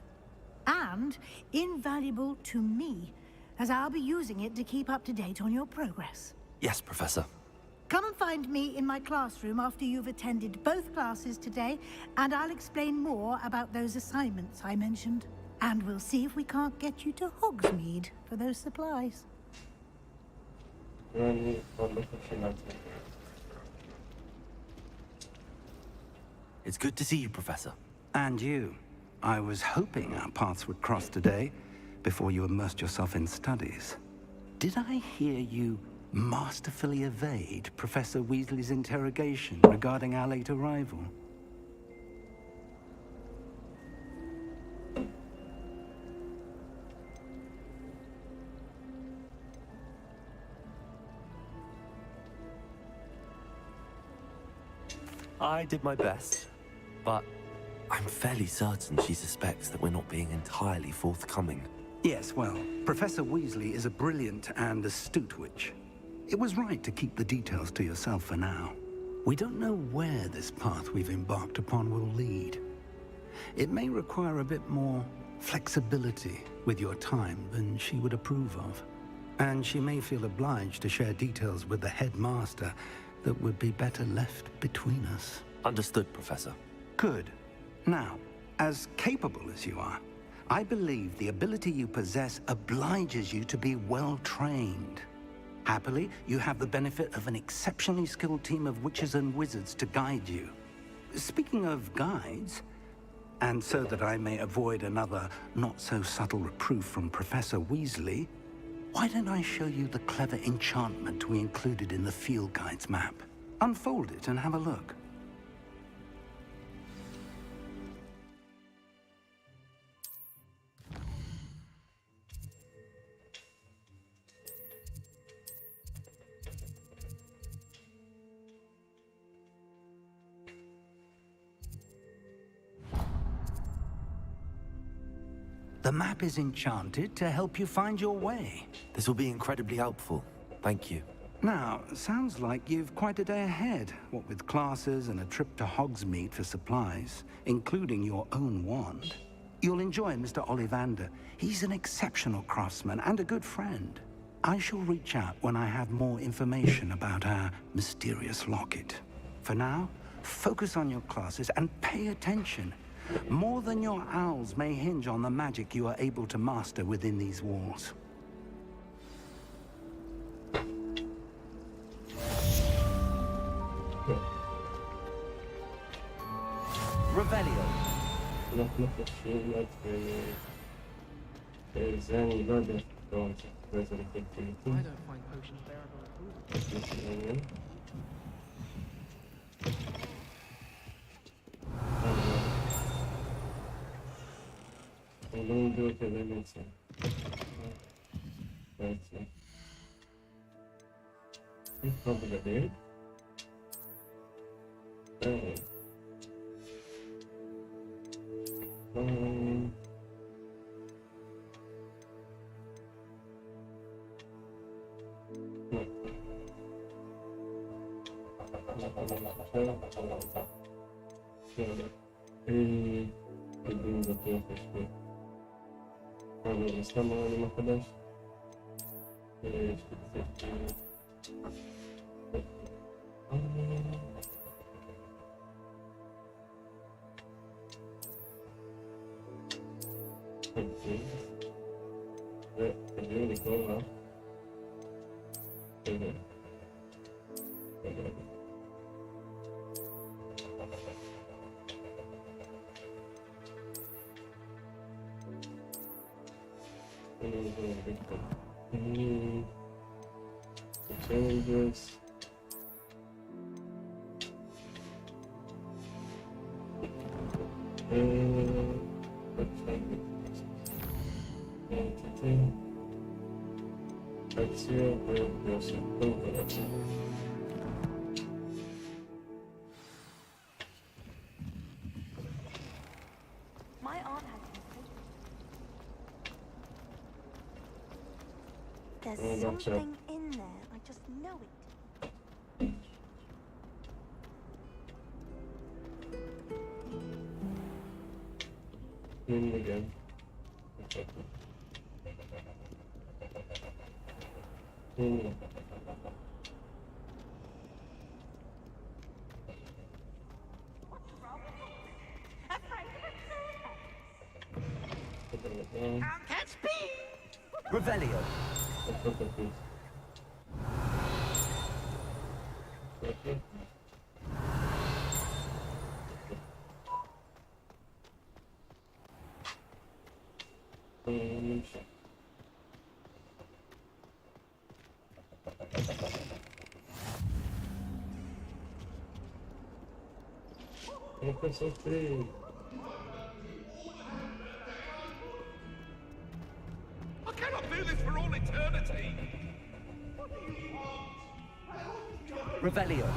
And invaluable to me, as I'll be using it to keep up to date on your progress. Yes, Professor. Come and find me in my classroom after you've attended both classes today, and I'll explain more about those assignments I mentioned. And we'll see if we can't get you to Hogsmeade for those supplies. It's good to see you, Professor. And you. I was hoping our paths would cross today, before you immersed yourself in studies. Did I hear you masterfully evade Professor Weasley's interrogation regarding our late arrival? I did my best, but I'm fairly certain she suspects that we're not being entirely forthcoming. Yes, well, Professor Weasley is a brilliant and astute witch. It was right to keep the details to yourself for now. We don't know where this path we've embarked upon will lead. It may require a bit more flexibility with your time than she would approve of. And she may feel obliged to share details with the headmaster that would be better left between us. Understood, Professor. Good. Now, as capable as you are, I believe the ability you possess obliges you to be well-trained. Happily, you have the benefit of an exceptionally skilled team of witches and wizards to guide you. Speaking of guides, and so that I may avoid another not-so-subtle reproof from Professor Weasley, why don't I show you the clever enchantment we included in the field guide's map? Unfold it and have a look. The map is enchanted to help you find your way. This will be incredibly helpful. Thank you. Now, sounds like you've quite a day ahead, what with classes and a trip to Hogsmeade for supplies, including your own wand. You'll enjoy Mr. Ollivander. He's an exceptional craftsman and a good friend. I shall reach out when I have more information about our mysterious locket. For now, focus on your classes and pay attention. More than your owls may hinge on the magic you are able to master within these walls. Revelio. אני לא יודע, לא רוצה, איזה אפקטיביטי. אני לא מבין אותי למסע. בעצם. אני כבר בגדל. סתם העולם החדש. ותגיעו לקרוא לה. Changes. My aunt had There's something in there. I just know it. Again. Can't speak. Revelio. I cannot do this for all eternity. Revelio.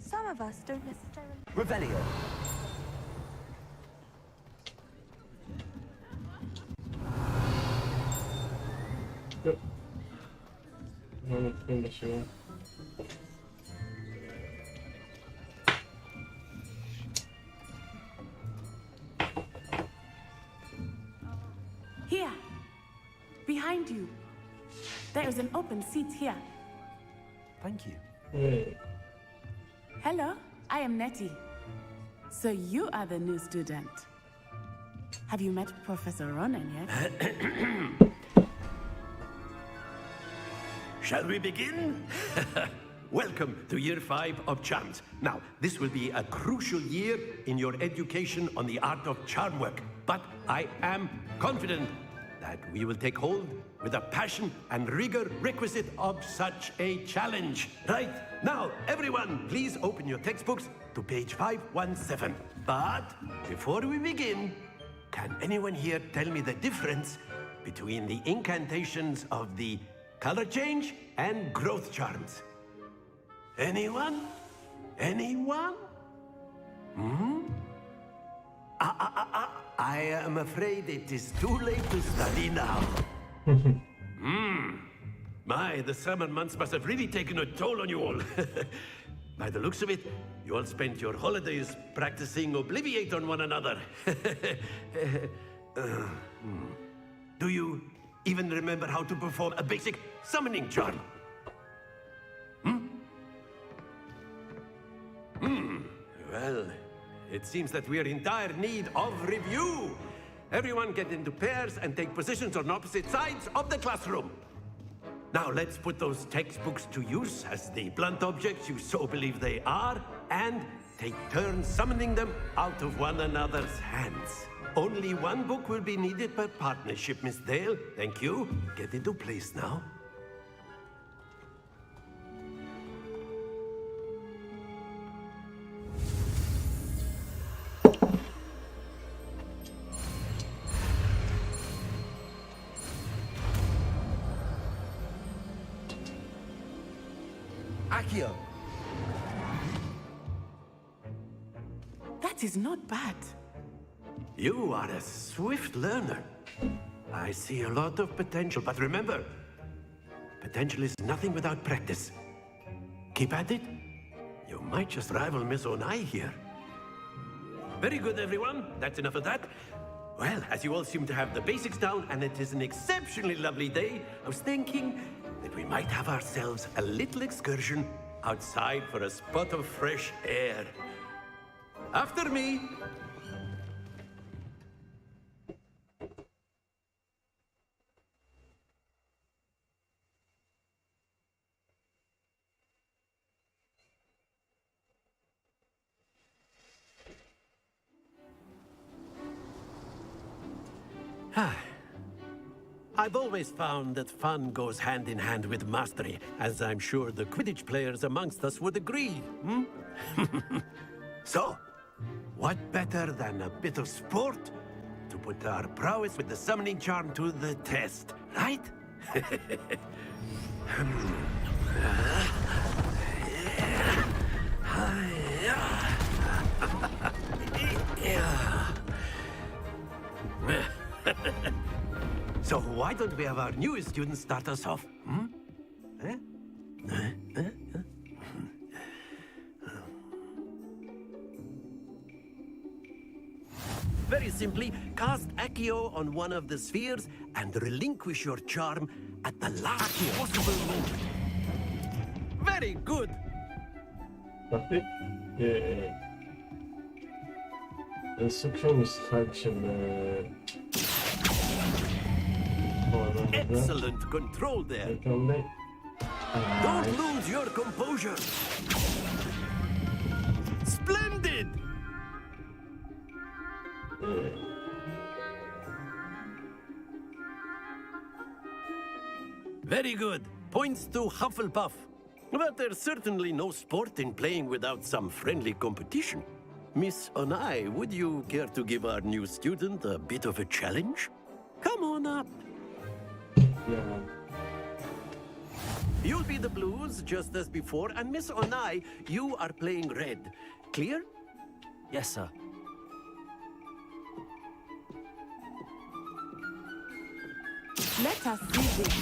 Some of us don't necessarily. Revelio. Yep. One of them is sure. Here, behind you. There's an open seat here. Thank you. Hey. Hello, I am Nettie. So you are the new student. Have you met Professor Ronan yet? Shall we begin? Welcome to year 5 of charms. Now, this will be a crucial year in your education on the art of charm work, but I am confident that we will take hold with the passion and rigor requisite of such a challenge. Right, now, everyone, please open your textbooks to page 517. But before we begin, can anyone here tell me the difference between the incantations of the color change and growth charms? Anyone? Anyone? I am afraid it is too late to study now. My, the summer months must have really taken a toll on you all. By the looks of it, you all spent your holidays practicing Obliviate on one another. Do you even remember how to perform a basic summoning charm? Well, it seems that we are in dire need of review. Everyone get into pairs and take positions on opposite sides of the classroom. Now let's put those textbooks to use as the blunt objects you so believe they are, and take turns summoning them out of one another's hands. Only one book will be needed per partnership, Miss Dale. Thank you. Get into place now. Akio. That is not bad. You are a swift learner. I see a lot of potential, but remember, potential is nothing without practice. Keep at it. You might just rival Miss Onai here. Very good, everyone. That's enough of that. Well, as you all seem to have the basics down, and it is an exceptionally lovely day, I was thinking that we might have ourselves a little excursion outside for a spot of fresh air. After me. I've always found that fun goes hand in hand with mastery, as I'm sure the Quidditch players amongst us would agree. So, what better than a bit of sport to put our prowess with the summoning charm to the test, right? So why don't we have our newest student start us off? Very simply, cast Accio on one of the spheres and relinquish your charm at the last possible moment. Very good. פתחתי? זה סוג של משחק של... Excellent control there. Don't lose your composure. Splendid. Very good. Points to Hufflepuff. But there's certainly no sport in playing without some friendly competition. Miss Onai, would you care to give our new student a bit of a challenge? Come on up. Yeah. You'll be the blues just as before, and Miss Onai, you are playing red. Clear? Yes, sir. Let us see this.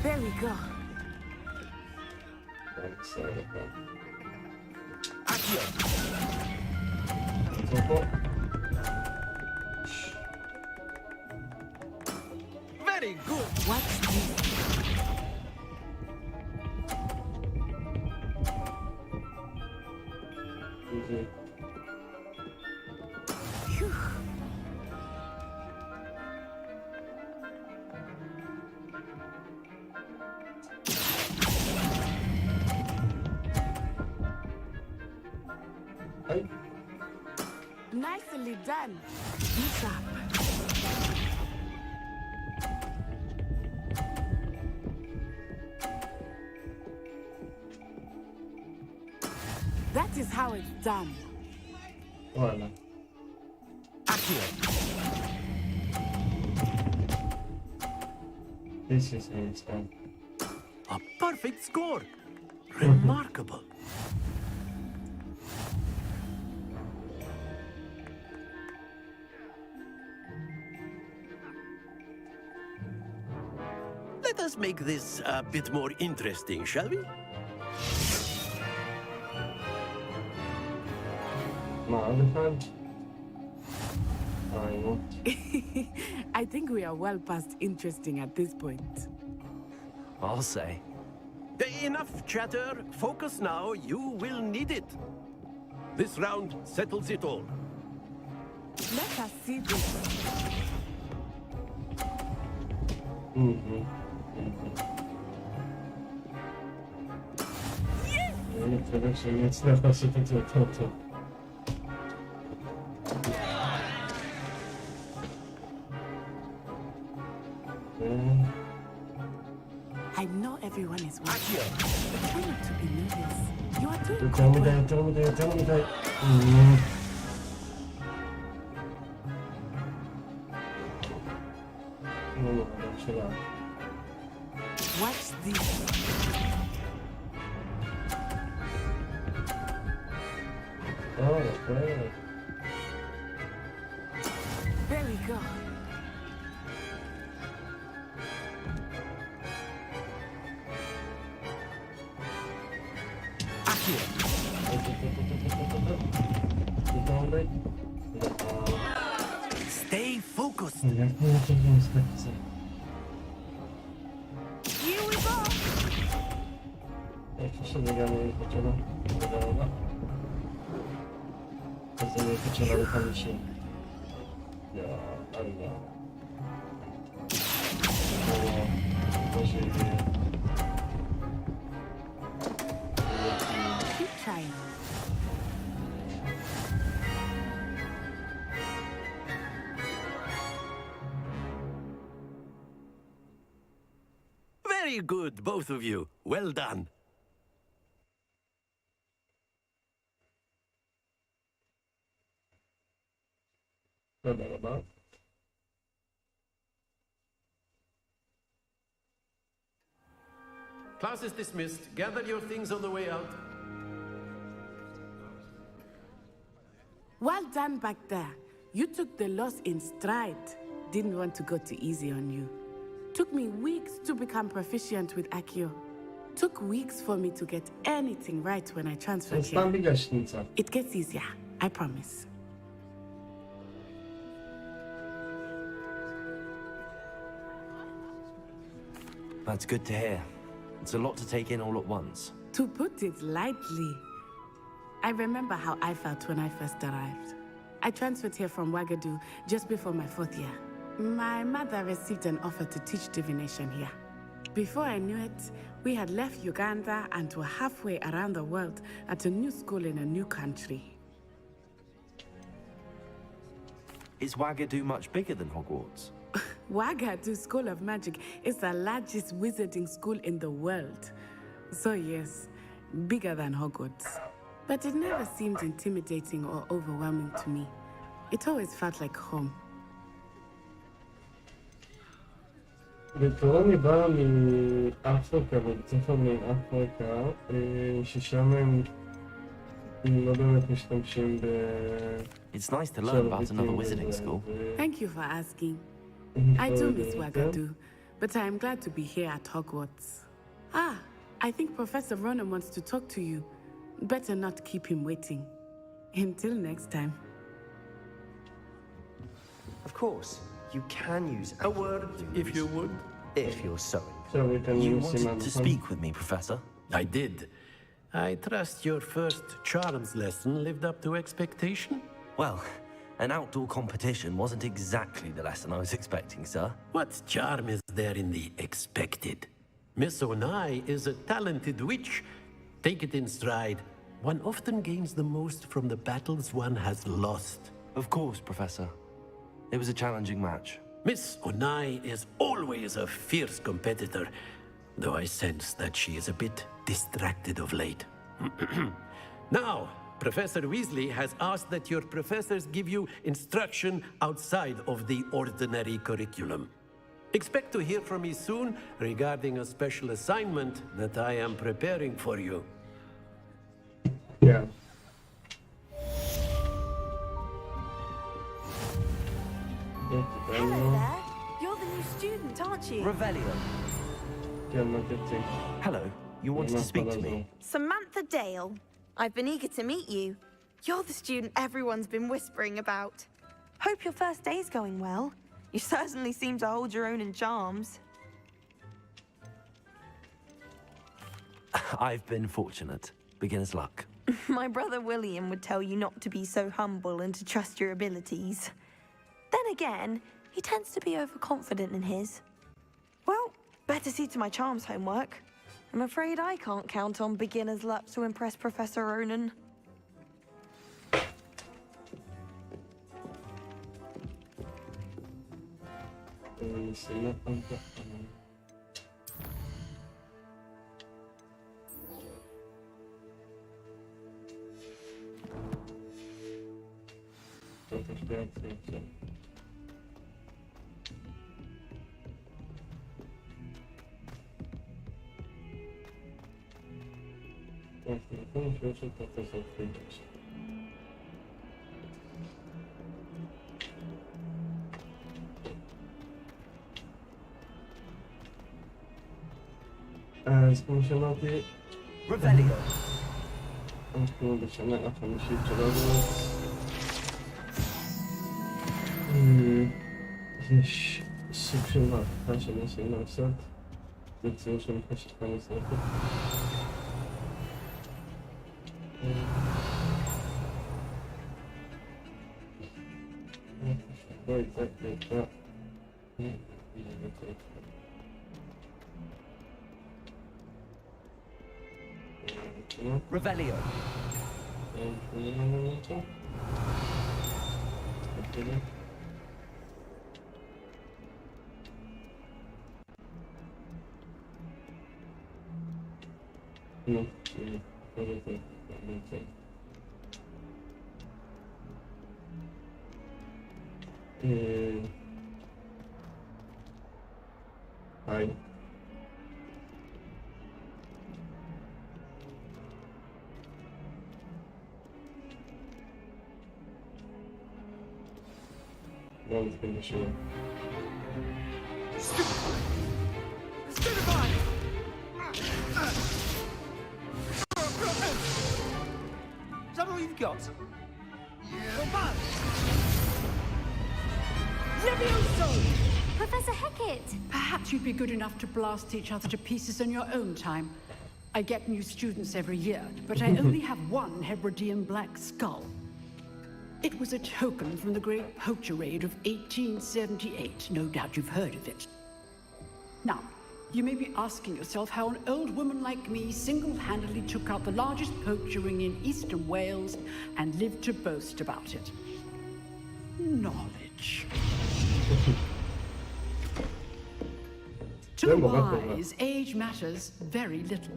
There we go. Very good. What's this? Phew. Nicely done. Keep up. That is how it's done. Voilà. This is how it's done. A perfect score. Remarkable. Let us make this a bit more interesting, shall we? I think we are well past interesting at this point. I'll say. Enough chatter. Focus now. You will need it. This round settles it all. Let us see this. I know everyone is watching. But try not to be nervous. You are doing good. Tell me that. Watch this. Oh, okay. There we go. Stay focused. Here we go. Keep trying. Very good, both of you. Well done. Class is dismissed. Gather your things on the way out. Well done back there. You took the loss in stride. Didn't want to go too easy on you. Took me weeks to become proficient with Accio. Took weeks for me to get anything right when I transferred here. It gets easier, I promise. That's good to hear. It's a lot to take in all at once. To put it lightly, I remember how I felt when I first arrived. I transferred here from Ouagadougou just before my 4th year. My mother received an offer to teach divination here. Before I knew it, we had left Uganda and were halfway around the world at a new school in a new country. Is Ouagadougou much bigger than Hogwarts? Ouagadougou School of Magic is the largest wizarding school in the world. So yes, bigger than Hogwarts. But it never seemed intimidating or overwhelming to me. It always felt like home. טרולים בא מאפריקה, בית ספר מאפריקה, ששם הם לא באמת משתמשים ב... It's nice to learn about another wizarding school. Thank you for asking. I do miss Ouagadougou, but I am glad to be here at Hogwarts. Ah, I think Professor Ronan wants to talk to you. Better not keep him waiting. Until next time. Of course, you can use a word if you would. If you're so. You wanted to speak with me, Professor? I did. I trust your first charms lesson lived up to expectation? Well, an outdoor competition wasn't exactly the lesson I was expecting, sir. What charm is there in the expected? Miss Onai is a talented witch. Take it in stride. One often gains the most from the battles one has lost. Of course, Professor. It was a challenging match. Miss Onai is always a fierce competitor, though I sense that she is a bit distracted of late. Now, Professor Weasley has asked that your professors give you instruction outside of the ordinary curriculum. Expect to hear from me soon regarding a special assignment that I am preparing for you. Yeah. Hello there. You're the new student, aren't you? Revelio. Hello. You wanted to speak to me? Samantha Dale. I've been eager to meet you. You're the student everyone's been whispering about. Hope your first day's going well. You certainly seem to hold your own in charms. I've been fortunate. Beginner's luck. My brother William would tell you not to be so humble and to trust your abilities. Then again, he tends to be overconfident in his. Well, better see to my charms homework. I'm afraid I can't count on beginner's luck to impress Professor Ronan. אז כמו שאמרתי, אנחנו בשנה החמישית שלנו. יש סוג של מהפכה שמנסים לעשות בציור של משחקי נשרפת. לא הצגתי אותה. Revelio. Hi. One's been the show. Is that all you've got? Professor Hecat! Perhaps you'd be good enough to blast each other to pieces in your own time. I get new students every year, but I only have one Hebridean black skull. It was a token from the Great Poacher Raid of 1878. No doubt you've heard of it. Now, you may be asking yourself how an old woman like me single-handedly took out the largest poacher ring in eastern Wales and lived to boast about it. Knowledge. To the wise, age matters very little.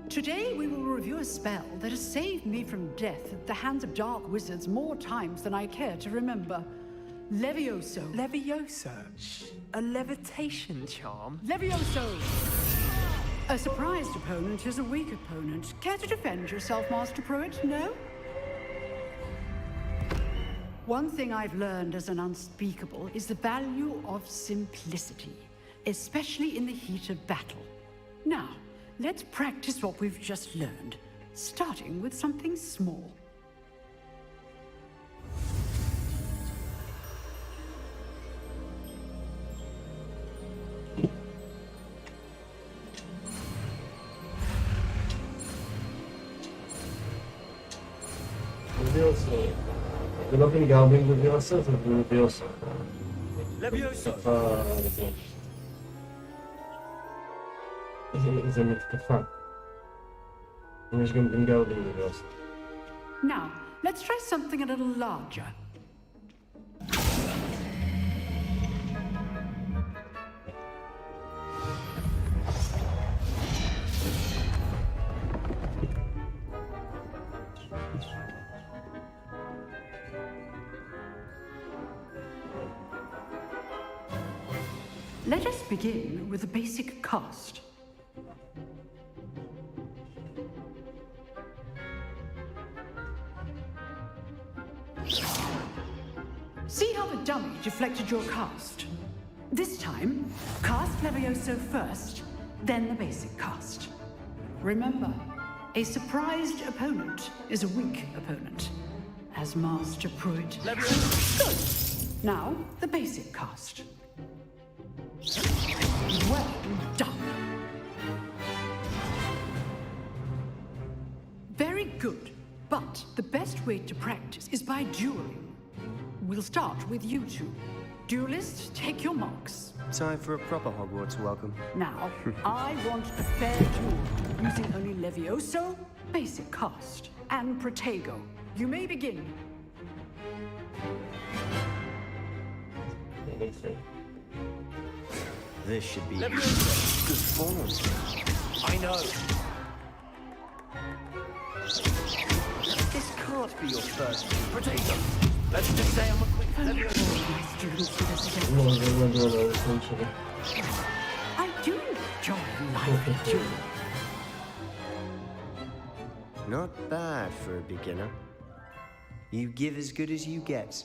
Today we will review a spell that has saved me from death at the hands of dark wizards more times than I care to remember. Levioso. Levioso? A levitation charm? Levioso! A surprised opponent is a weak opponent. Care to defend yourself, Master Pruitt? No? One thing I've learned as an unspeakable is the value of simplicity, especially in the heat of battle. Now, let's practice what we've just learned, starting with something small. זה לא בין גרבים לביוסה, זה בין לביוסה. לביוסה! זה מתקפה. יש גם בין גרבים לביוסה. Now, Let's try something a little larger. Let us begin with the basic cast. See how the dummy deflected your cast? This time, cast Levioso first, then the basic cast. Remember, a surprised opponent is a weak opponent, as Master Pruitt. Good. Now, the basic cast. Well done. Very good, but the best way to practice is by dueling. We'll start with you two. Duelists, take your marks. Time for a proper Hogwarts welcome. Now, I want a fair duel, using only Levioso, basic cast, and Protego. You may begin. This should be good form. I know. This can't be your first potato. Let's just say I'm a quick I do enjoy life too. Not bad for a beginner. You give as good as you get.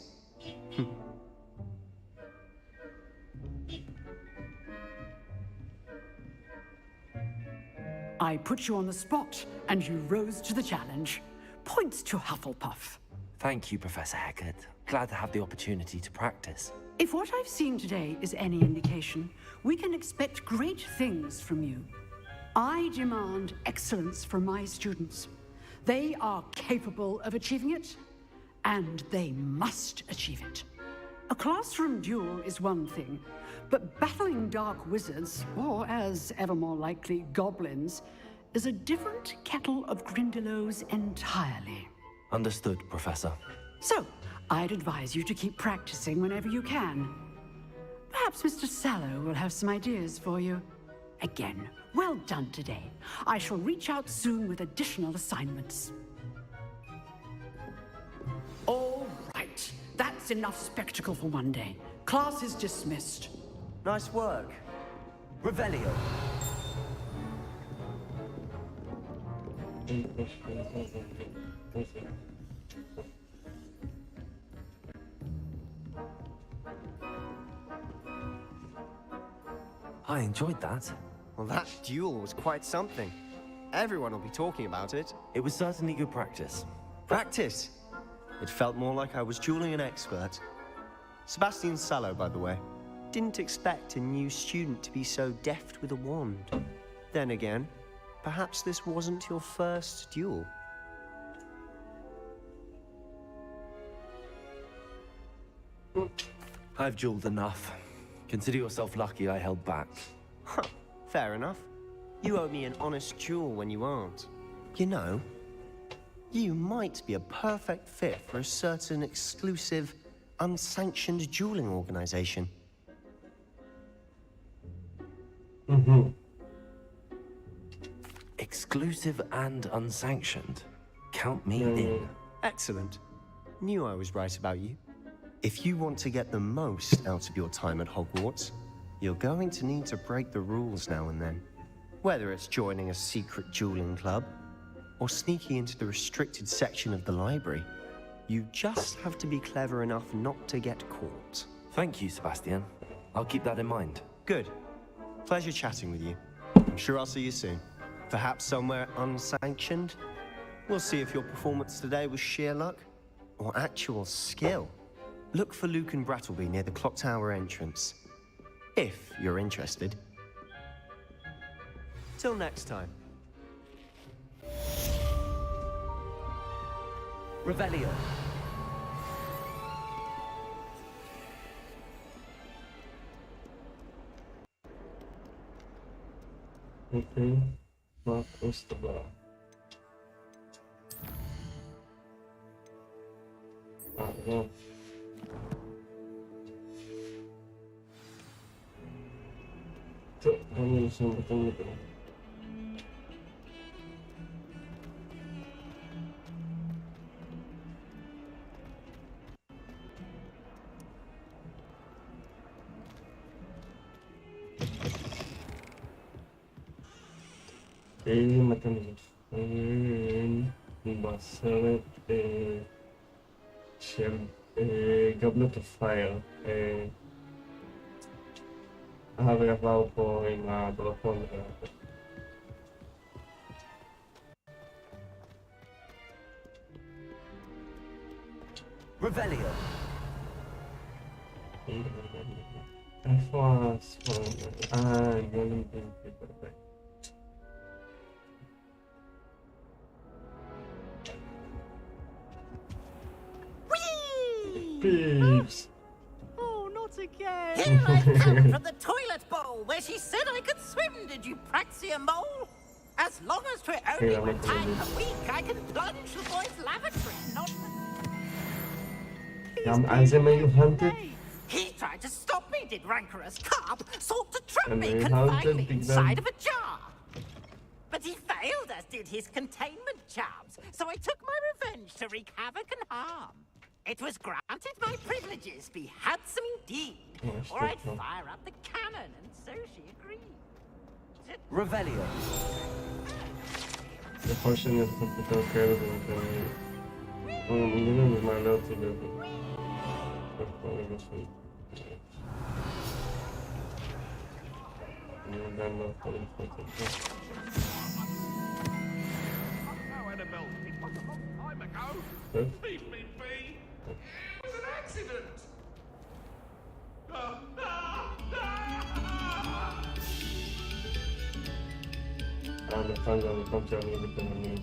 I put you on the spot, and you rose to the challenge. Points to Hufflepuff. Thank you, Professor Hecat. Glad to have the opportunity to practice. If what I've seen today is any indication, we can expect great things from you. I demand excellence from my students. They are capable of achieving it, and they must achieve it. A classroom duel is one thing, but battling dark wizards, or as ever more likely, goblins, is a different kettle of Grindylows entirely. Understood, Professor. So, I'd advise you to keep practicing whenever you can. Perhaps Mr. Sallow will have some ideas for you. Again, well done today. I shall reach out soon with additional assignments. All right, that's enough spectacle for one day. Class is dismissed. Nice work. Revelio. I enjoyed that. Well, that duel was quite something. Everyone will be talking about it. It was certainly good practice. Practice? It felt more like I was dueling an expert. Sebastian Sallow, by the way. Didn't expect a new student to be so deft with a wand. Then again, perhaps this wasn't your first duel. I've dueled enough. Consider yourself lucky I held back. Huh, fair enough. You owe me an honest duel when you aren't. You know, you might be a perfect fit for a certain exclusive, unsanctioned dueling organization. Exclusive and unsanctioned. Count me in. Excellent. Knew I was right about you. If you want to get the most out of your time at Hogwarts, you're going to need to break the rules now and then. Whether it's joining a secret dueling club, or sneaking into the restricted section of the library, you just have to be clever enough not to get caught. Thank you, Sebastian. I'll keep that in mind. Good. Pleasure chatting with you. I'm sure I'll see you soon. Perhaps somewhere unsanctioned? We'll see if your performance today was sheer luck, or actual skill. Look for Luke and Brattleby near the clock tower entrance, if you're interested. Till next time. Revelio. טוב. טוב, בואו נרשום בכל מקרה. אם אתם זוכרים בסרט של גובלט אוף פייר, הרי עבר פה עם הדרקון. רבליו. איפה הספורט? גולדן פיפר. Peeps. Oh, not again. Here I come from the toilet bowl where she said I could swim. Did you praxia mole? As long as we're only one time a week, I can plunge the boys' lavatory, not the... He tried to stop me, did rancorous carp, sought to trap me, confine me inside of a jar. But he failed, as did his containment charms, so I took my revenge to wreak havoc and harm. It was granted my privileges be handsome indeed, or I'd fire up the cannon, and so she agreed. Revelio. The portion is the incredible. My love to do it. Leave me be! It was an accident! I'm a fan of the country I'm living in.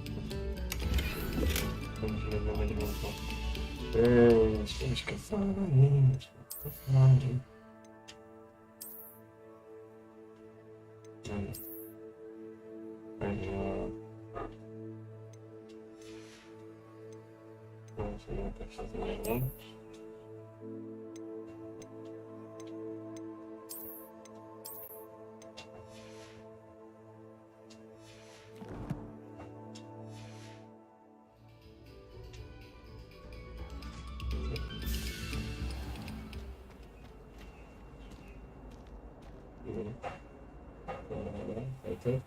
Okay.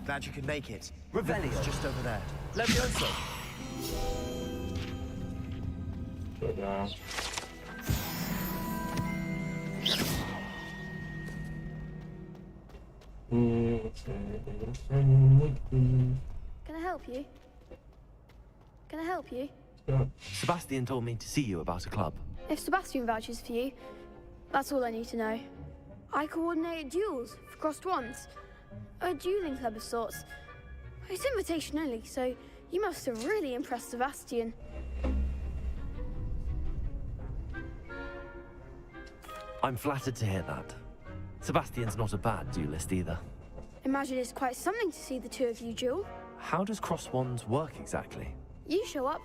Glad you could make it. Revelio's just over there. Levioso. Can I help you? Can I help you? Sebastian told me to see you about a club. If Sebastian vouches for you, that's all I need to know. I coordinate duels for crossed wands. A dueling club of sorts. It's invitation only, so you must have really impressed Sebastian. I'm flattered to hear that. Sebastian's not a bad duelist either. Imagine it's quite something to see the two of you duel. How does cross wands work exactly? You show up,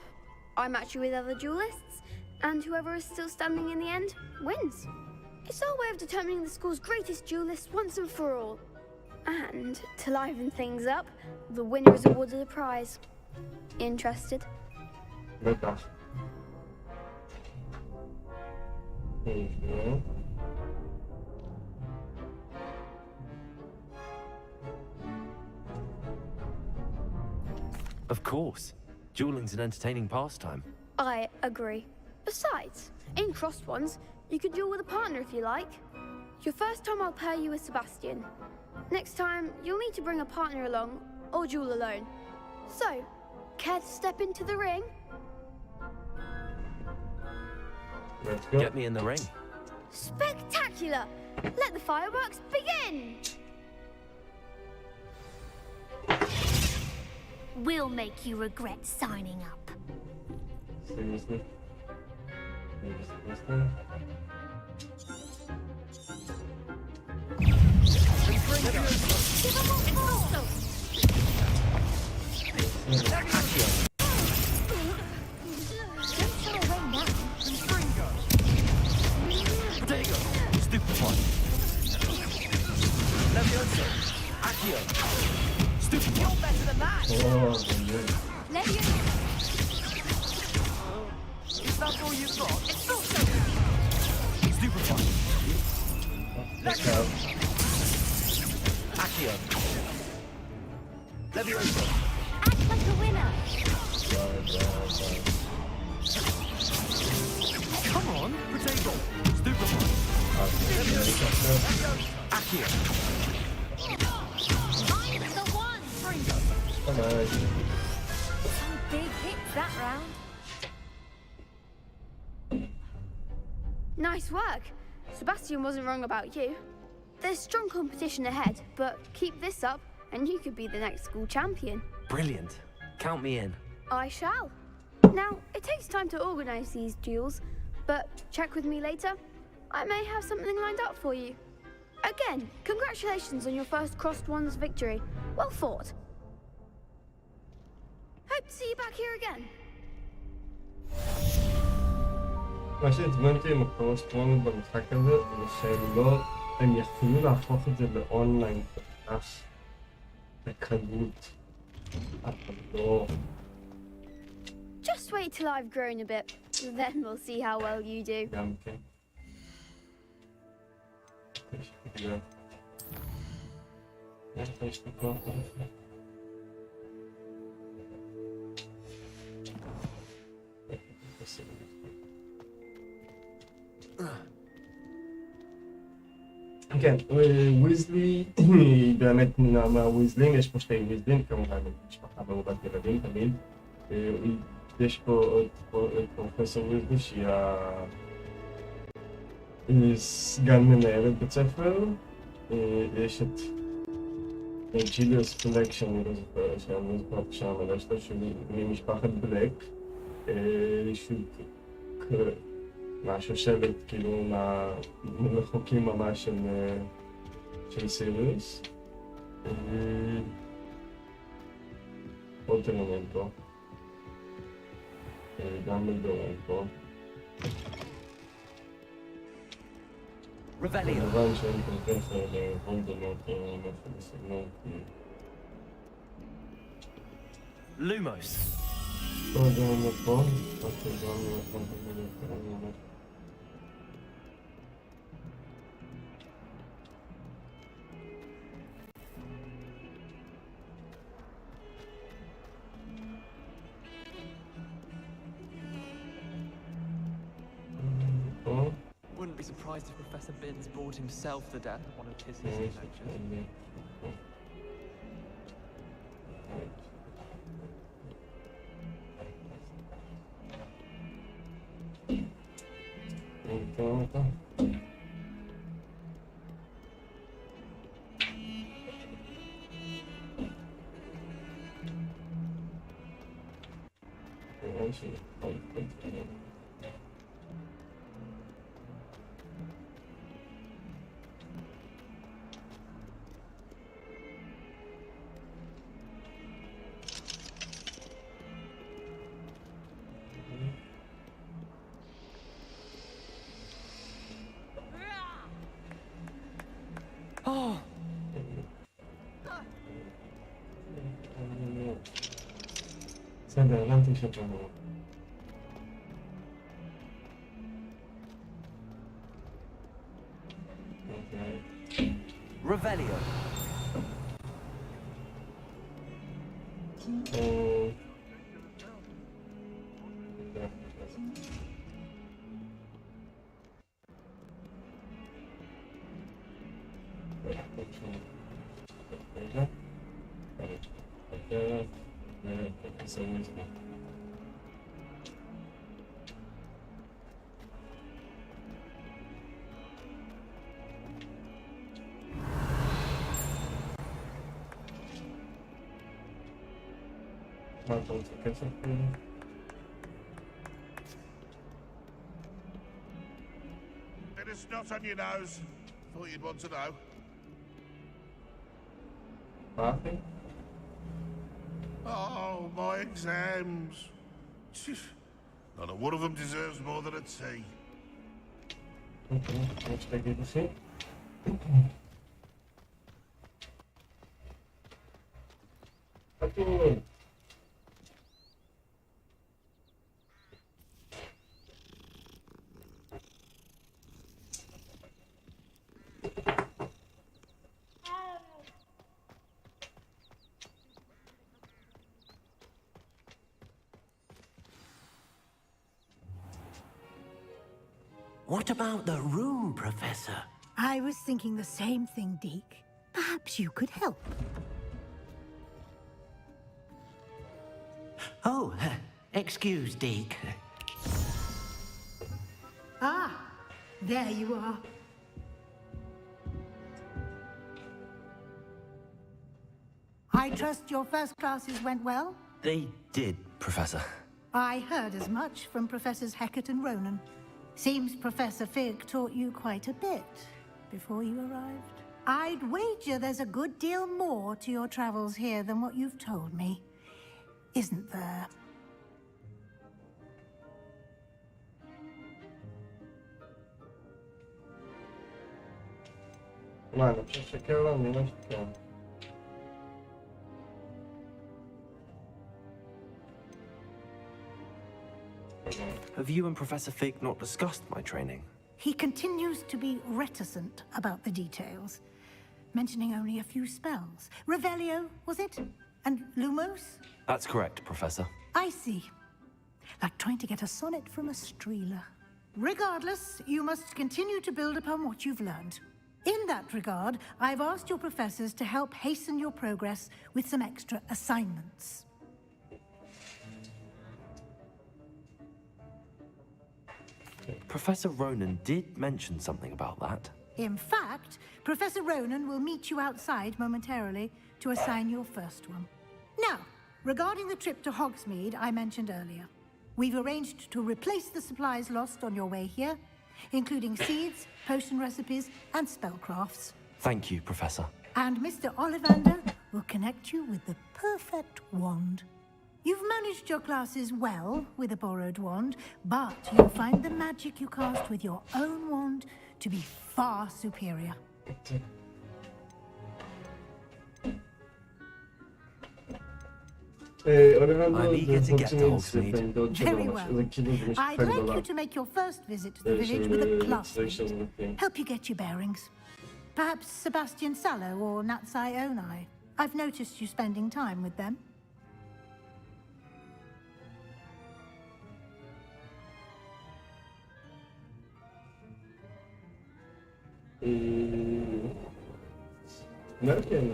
I match you with other duelists, and whoever is still standing in the end wins. It's our way of determining the school's greatest duelist once and for all. And to liven things up, the winner is awarded a prize. Interested? Of course. Dueling's an entertaining pastime. I agree. Besides, in crossed ones, you can duel with a partner if you like. Your first time I'll pair you with Sebastian. Next time, you'll need to bring a partner along, or duel alone. So, care to step into the ring? Let's go. Get me in the ring. Spectacular! Let the fireworks begin! We'll make you regret signing up. Seriously? And bring Nice work. Sebastian wasn't wrong about you. There's strong competition ahead, but keep this up and you could be the next school champion. Brilliant. Count me in. I shall. Now, it takes time to organise these duels, but check with me later. I may have something lined up for you. Again, congratulations on your first Crossed Ones victory. Well fought. Hope to see you back here again. מה שהתבנתי עם הקורספונדנט במשחק הזה זה שהם הם יכלו להפוך את זה לאונליין פתח בקלות, אבל לא. Just wait till I've grown a bit, then we'll see how well you do. גם כן. יש לי כוח לזה. כן, ויזלי היא באמת מהוויזלים, יש פה שתי ויזלים, כמובן משפחה מרובת ילדים תמיד. יש פה עוד פרופסור ויזלי שהיא סגן מנהלת בית ספר. יש את ג'יליוס פלק שאני לא זוכר שם, אבל יש לו ממשפחת בלק, שהוא מהשושלת כאילו מהרחוקים ממש של סיריוס. עוד טרולים פה, גם בלדורים פה. כמובן שאין כל כך להולדמות משהו בסגנון. לומוס. עוד דרמות פה, רק שדרמות פה בלדורים. Wouldn't be surprised if Professor Binns bored himself to death at one of his history lectures. Oh! בסדר, הבנתי שאתה אומר. Revelio. Bit of snot on your nose. Thought you'd want to know. Laughing? Oh, my exams. Not one of them deserves more than a T. Okay, let's take it to see. Okay. What about the room, Professor? I was thinking the same thing, Deke. Perhaps you could help. Oh, excuse, Deke. Ah, there you are. I trust your first classes went well? They did, Professor. I heard as much from Professors Hecat and Ronan. Seems Professor Fig taught you quite a bit before you arrived. I'd wager there's a good deal more to your travels here than what you've told me. Isn't there? Mano, preciso que ela não está. Have you and Professor Fig not discussed my training? He continues to be reticent about the details, mentioning only a few spells. Revelio, was it? And Lumos? That's correct, Professor. I see. Like trying to get a sonnet from a streeler. Regardless, you must continue to build upon what you've learned. In that regard, I've asked your professors to help hasten your progress with some extra assignments. Professor Ronan did mention something about that. In fact, Professor Ronan will meet you outside momentarily to assign your first one. Now, regarding the trip to Hogsmeade I mentioned earlier, we've arranged to replace the supplies lost on your way here, including seeds, potion recipes, and spellcrafts. Thank you, Professor. And Mr. Ollivander will connect you with the perfect wand. You've managed your classes well with a borrowed wand, but you'll find the magic you cast with your own wand to be far superior. I'm eager to get to Hogsmeade. Very well. I'd like you to make your first visit to the village with a classmate. Help you get your bearings. Perhaps Sebastian Sallow or Natsai Onai. I've noticed you spending time with them.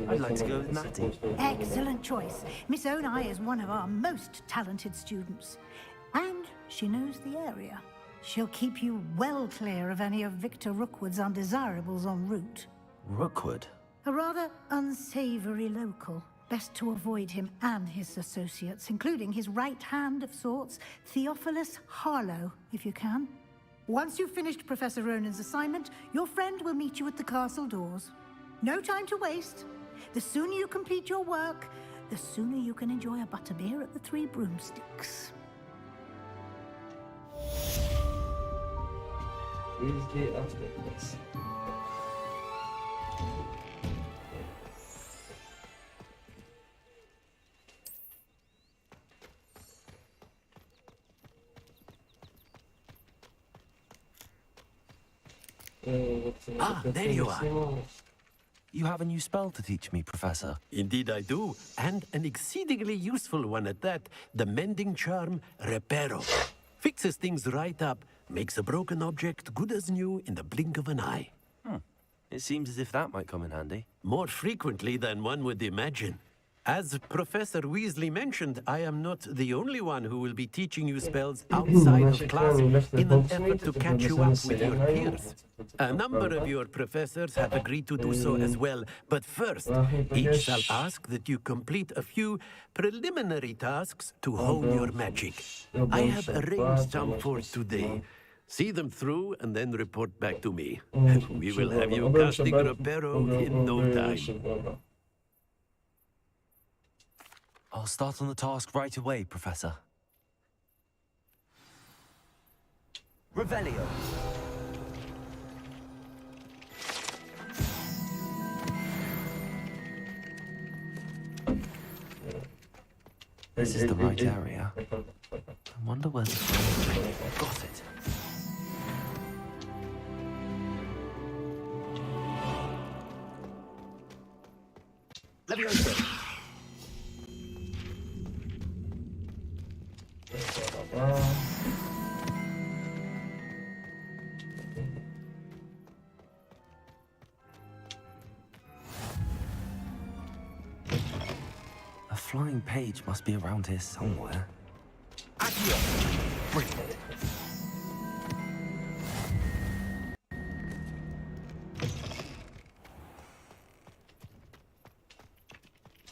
I'd like to go with Matty. Excellent choice. Miss Onai is one of our most talented students. And she knows the area. She'll keep you well clear of any of Victor Rookwood's undesirables en route. Rookwood? A rather unsavory local. Best to avoid him and his associates, including his right hand of sorts, Theophilus Harlow, if you can. Once you've finished Professor Ronan's assignment, your friend will meet you at the castle doors. No time to waste. The sooner you complete your work, the sooner you can enjoy a butterbeer at the Three Broomsticks. Please get after this. There you are. You have a new spell to teach me, Professor. Indeed I do, and an exceedingly useful one at that. The mending charm, Reparo. Fixes things right up, makes a broken object good as new in the blink of an eye. It seems as if that might come in handy. More frequently than one would imagine. As Professor Weasley mentioned, I am not the only one who will be teaching you spells outside of class in an effort to catch you up with your peers. A number of your professors have agreed to do so as well, but first, each shall ask that you complete a few preliminary tasks to hone your magic. I have arranged some for today. See them through and then report back to me. We will have you casting Reparo in no time. I'll start on the task right away, Professor. Revelio. This is the right area. I wonder where the got it. A flying page must be around here somewhere.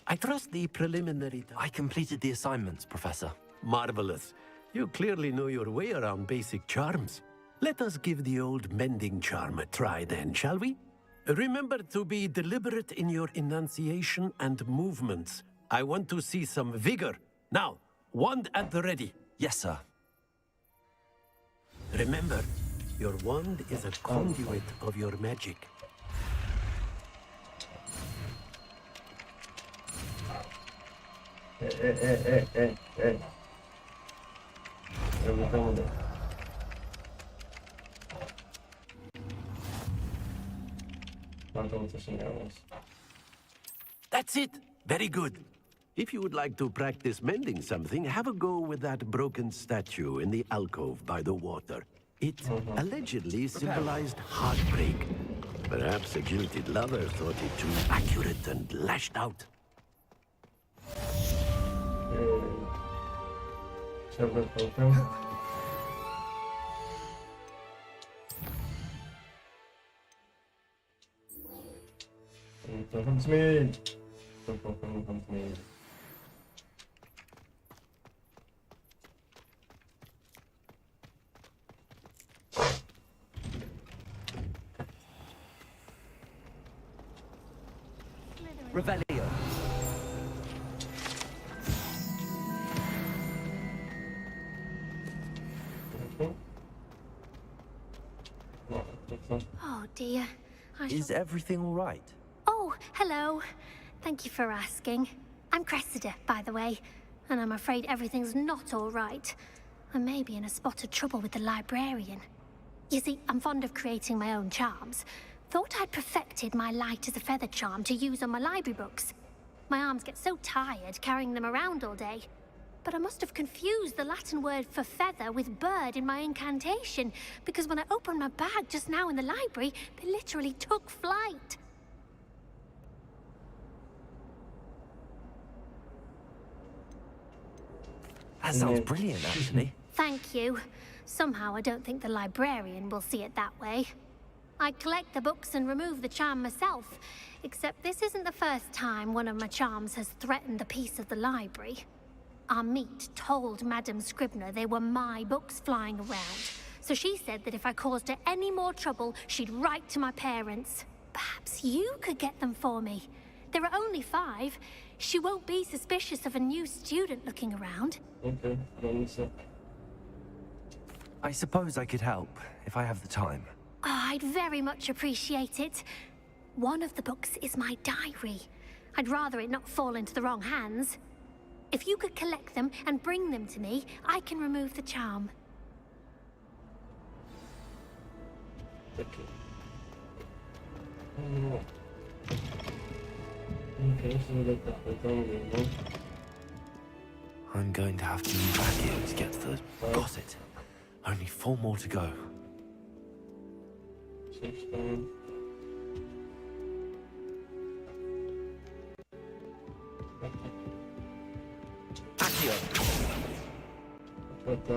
I trust the preliminary... I completed the assignments, Professor. Marvelous. You clearly know your way around basic charms. Let us give the old mending charm a try then, shall we? Remember to be deliberate in your enunciation and movements. I want to see some vigor. Now, wand at the ready. Yes, sir. Remember, your wand is a conduit of your magic. That's it! Very good. If you would like to practice mending something, have a go with that broken statue in the alcove by the water. It allegedly symbolized heartbreak. Perhaps a jilted lover thought it too accurate and lashed out. Revelio. Oh dear. Is everything all right? Oh, hello. Thank you for asking. I'm Cressida, by the way, and I'm afraid everything's not all right. I may be in a spot of trouble with the librarian. You see, I'm fond of creating my own charms. Thought I'd perfected my light as a feather charm to use on my library books. My arms get so tired carrying them around all day. But I must have confused the Latin word for feather with bird in my incantation, because when I opened my bag just now in the library, they literally took flight. That sounds brilliant, actually. Thank you. Somehow I don't think the librarian will see it that way. I collect the books and remove the charm myself, except this isn't the first time one of my charms has threatened the peace of the library. Our meet told Madame Scribner they were my books flying around, so she said that if I caused her any more trouble, she'd write to my parents. Perhaps you could get them for me. There are only 5. She won't be suspicious of a new student looking around. Okay, I suppose I could help, if I have the time. Oh, I'd very much appreciate it. One of the books is my diary. I'd rather it not fall into the wrong hands. If you could collect them and bring them to me, I can remove the charm. Okay. I'm going to have to use vacuum to get to the... Got it. Only 4 more to go. 16. But,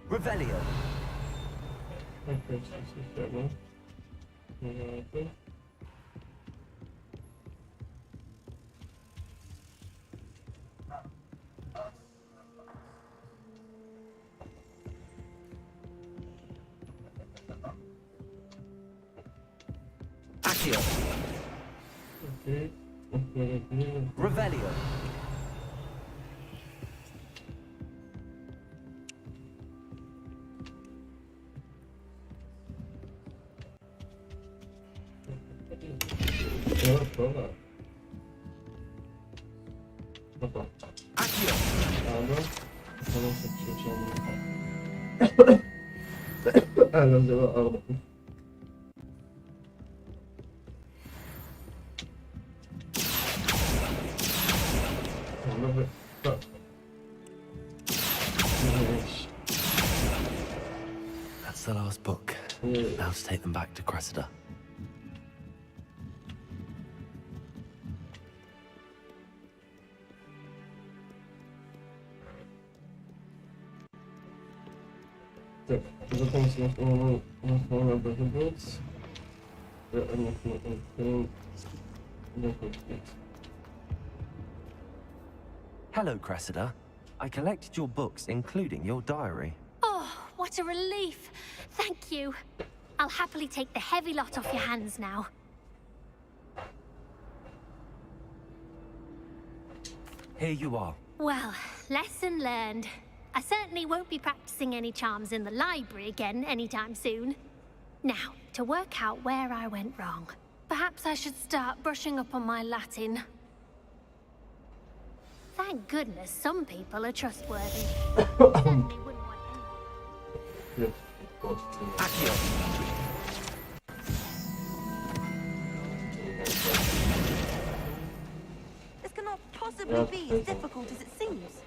Revelio. Accio. Revelio. That's the last book. Now to take them back to Cressida. Hello, Cressida. I collected your books, including your diary. Oh, what a relief. Thank you. I'll happily take the heavy lot off your hands now. Here you are. Well, lesson learned. I certainly won't be practicing any charms in the library again anytime soon. Now, to work out where I went wrong. Perhaps I should start brushing up on my Latin. Thank goodness some people are trustworthy. Certainly wouldn't want anyone. This cannot possibly be as difficult as it seems.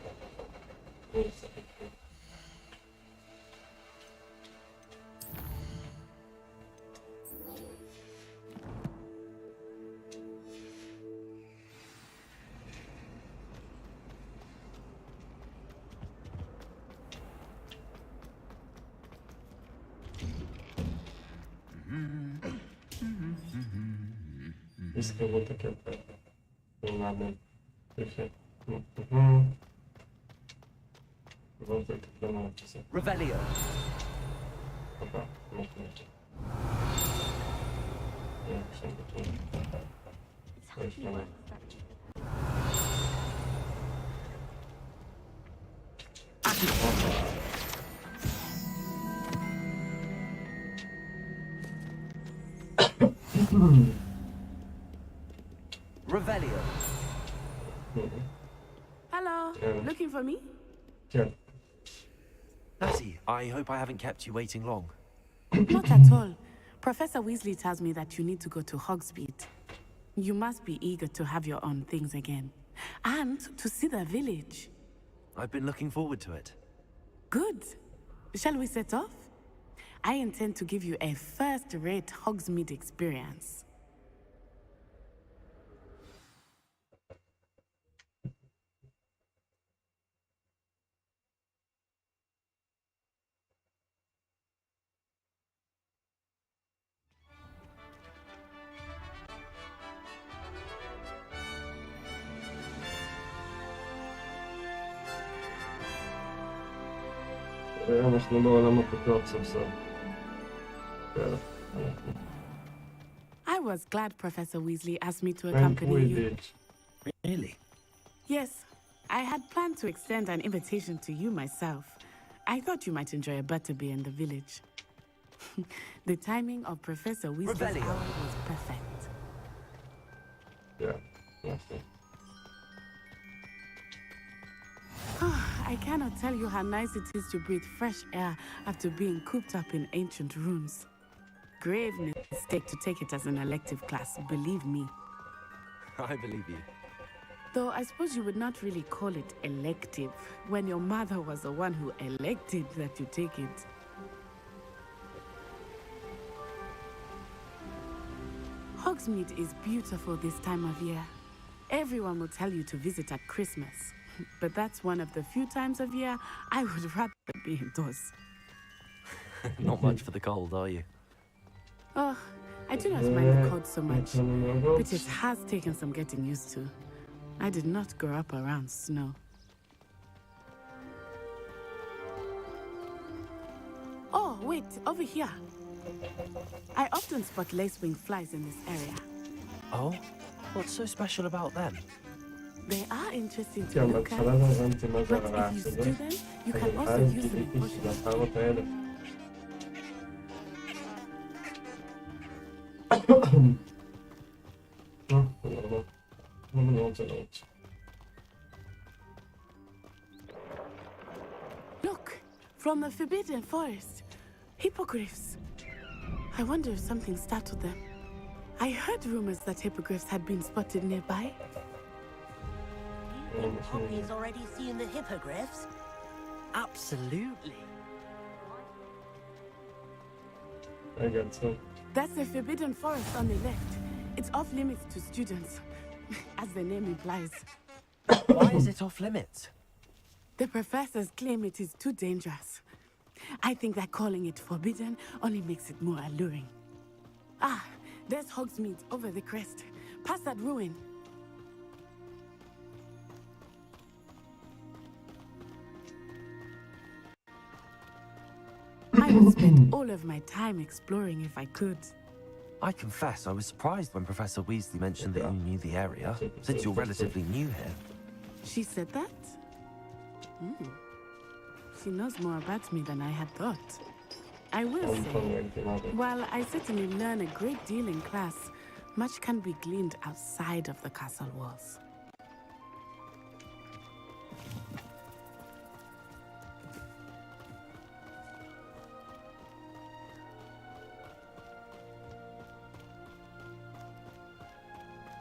Revelio. Revelio. Hello. Looking for me? Natty, I hope I haven't kept you waiting long. Not at all. Professor Weasley tells me that you need to go to Hogsmeade. You must be eager to have your own things again. And to see the village. I've been looking forward to it. Good. Shall we set off? I intend to give you a first-rate Hogsmeade experience. אנחנו בעולם הפתוח סוף סוף. I was glad Professor Weasley asked me to accompany you. Really? Yes, I had planned to extend an invitation to you myself. I thought you might enjoy a butterbeer in the village. The timing of Professor Weasley's hour was perfect. Yeah. I cannot tell you how nice it is to breathe fresh air after being cooped up in ancient rooms. Grave mistake to take it as an elective class, believe me. I believe you. Though I suppose you would not really call it elective when your mother was the one who elected that you take it. Hogsmeade is beautiful this time of year. Everyone will tell you to visit at Christmas. but that's one of the few times of year I would rather be indoors. Not much for the cold, are you? Oh, I do not mind the cold so much, but it has taken some getting used to. I did not grow up around snow. Oh, wait, over here. I often spot lacewing flies in this area. Oh? What's so special about them? They are interesting to look at, but if you stew them, you can also use them in potions. Look, from the Forbidden Forest, hippogriffs. I wonder if something startled them. I heard rumors that hippogriffs had been spotted nearby. Poppy's already seen the hippogriffs? Absolutely. I got some. That's the Forbidden Forest on the left. It's off limits to students, as the name implies. Why is it off limits? The professors claim it is too dangerous. I think that calling it forbidden only makes it more alluring. Ah, there's Hogsmeade over the crest, past that ruin. I would spend all of my time exploring if I could. I confess I was surprised when Professor Weasley mentioned that you knew the area, since you're relatively new here. She said that? She knows more about me than I had thought. I will say, while I certainly learn a great deal in class, much can be gleaned outside of the castle walls.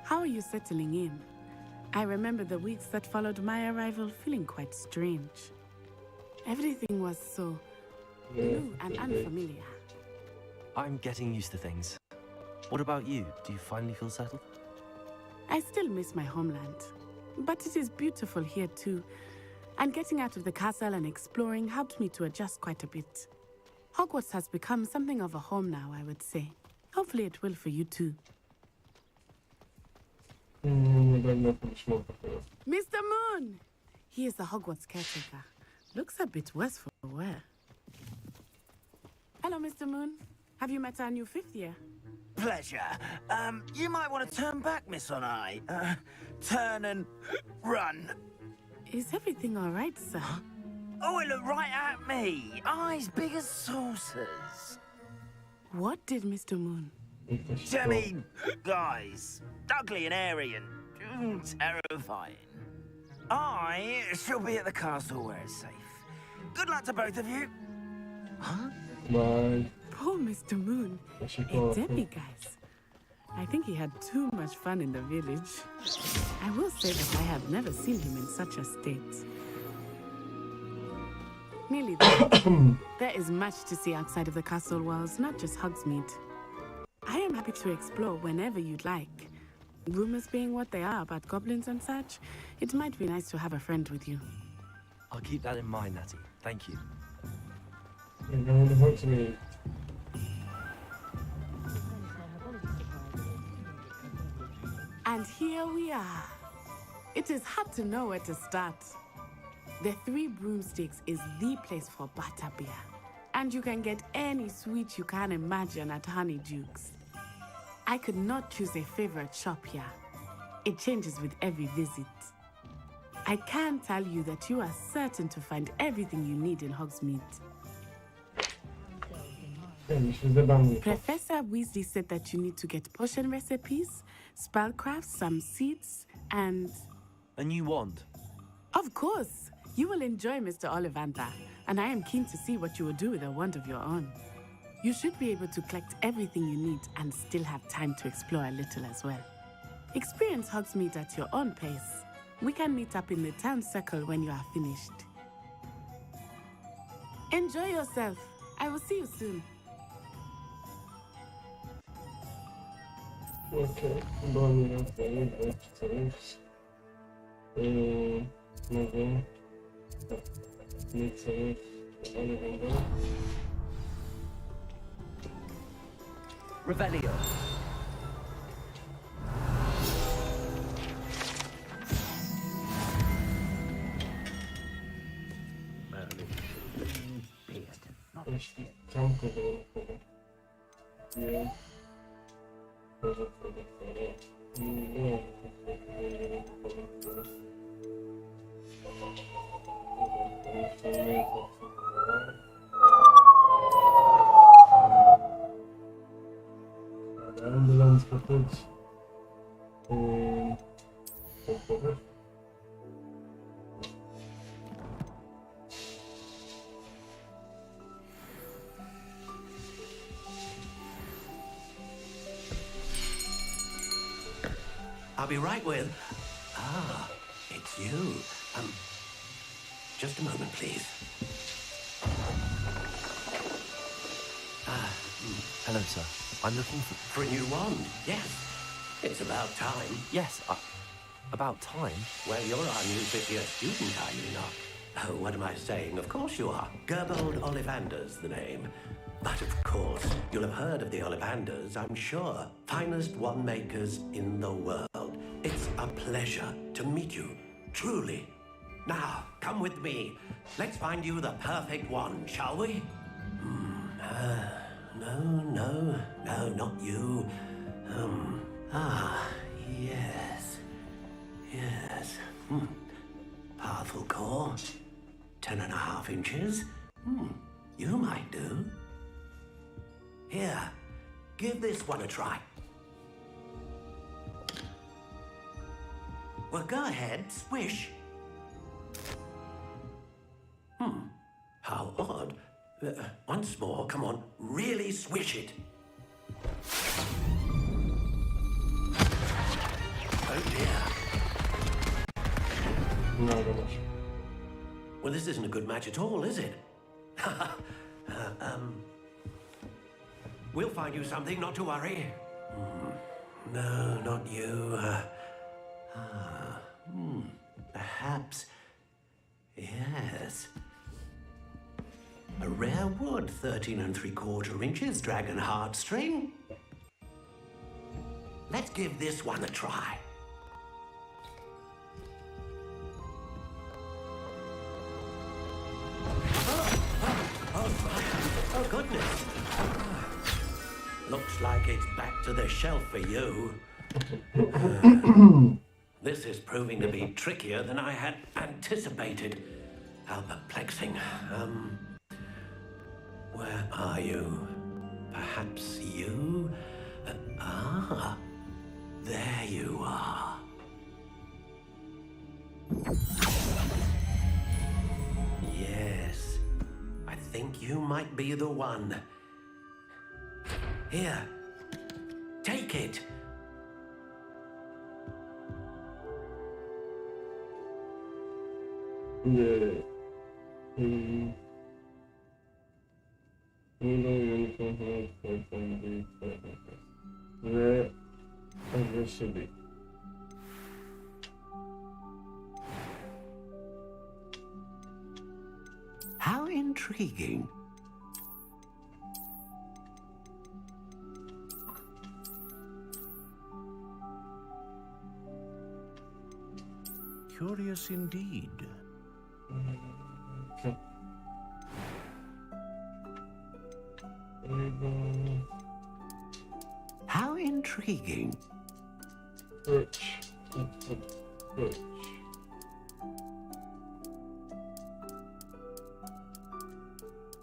How are you settling in? I remember the weeks that followed my arrival feeling quite strange. Everything was so new and unfamiliar. I'm getting used to things. What about you? Do you finally feel settled? I still miss my homeland, but it is beautiful here too. And getting out of the castle and exploring helped me to adjust quite a bit. Hogwarts has become something of a home now, I would say. Hopefully it will for you too. Mr. Moon! He is the Hogwarts caretaker. Looks a bit worse for wear. Hello, Mr. Moon. Have you met our new fifth year? Pleasure. You might want to turn back, Miss On I. Turn and run. Is everything all right, sir? Oh, it looked right at me. Eyes big as saucers. What did Mr. Moon? Jemmy, guys. Ugly and airy and terrifying. I shall be at the castle where it's safe. Good luck to both of you. Huh? Bye. Poor Mr. Moon. A demiguise. I think he had too much fun in the village. I will say that I have never seen him in such a state. Merely that, there is much to see outside of the castle walls, not just Hogsmeade. I am happy to explore whenever you'd like. Rumors being what they are about goblins and such, it might be nice to have a friend with you. I'll keep that in mind, Natty. Thank you. And here we are. It is hard to know where to start. The Three Broomsticks is the place for butterbeer. And you can get any sweet you can imagine at Honeydukes. I could not choose a favorite shop here. It changes with every visit. I can tell you that you are certain to find everything you need in Hogsmeade. Professor Weasley said that you need to get potion recipes, spellcraft, some seeds, and... A new wand? Of course! You will enjoy Mr. Ollivander, and I am keen to see what you will do with a wand of your own. You should be able to collect everything you need and still have time to explore a little as well. Experience Hogsmeade at your own pace. We can meet up in the town circle when you are finished. Enjoy yourself. I will see you soon. אוקיי, בואו נראה דברים שצריך. מבין. אני צריך... Revelio. יש לי כמה כזה האמבולנס בחוץ. I'll be right with... Ah, it's you. Just a moment, please. Hello, sir. I'm looking For a new wand, yes. It's about time. Yes, about time? Well, you're our new fifth-year student, are you not? Oh, what am I saying? Of course you are. Gerbold Ollivander's the name. But of course, you'll have heard of the Ollivanders, I'm sure. Finest wand makers in the world. It's a pleasure to meet you, truly. Now, come with me. Let's find you the perfect wand, shall we? No, not you. Yes. Powerful core. 10.5 inches. You might do. Here, give this one a try. Well, go ahead, swish. How odd. Once more, come on, really swish it. Oh dear. No, no. Well, this isn't a good match at all, is it? We'll find you something, not to worry. No, not you. Perhaps. Yes. A rare wood, 13 3/4 inches, dragon heartstring. Let's give this one a try. Oh, goodness. Looks like it's back to the shelf for you. This is proving to be trickier than I had anticipated. How perplexing. Where are you? Perhaps you? There you are. Yes, I think you might be the one. Here, take it. How intriguing. Curious indeed. How intriguing.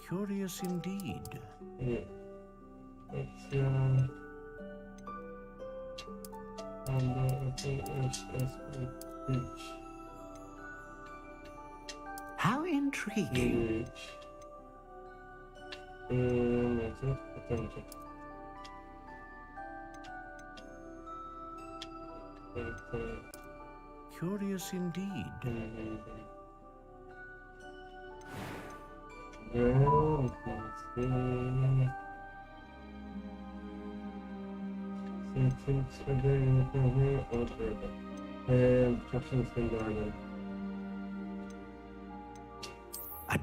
Curious indeed. How intriguing. Curious indeed.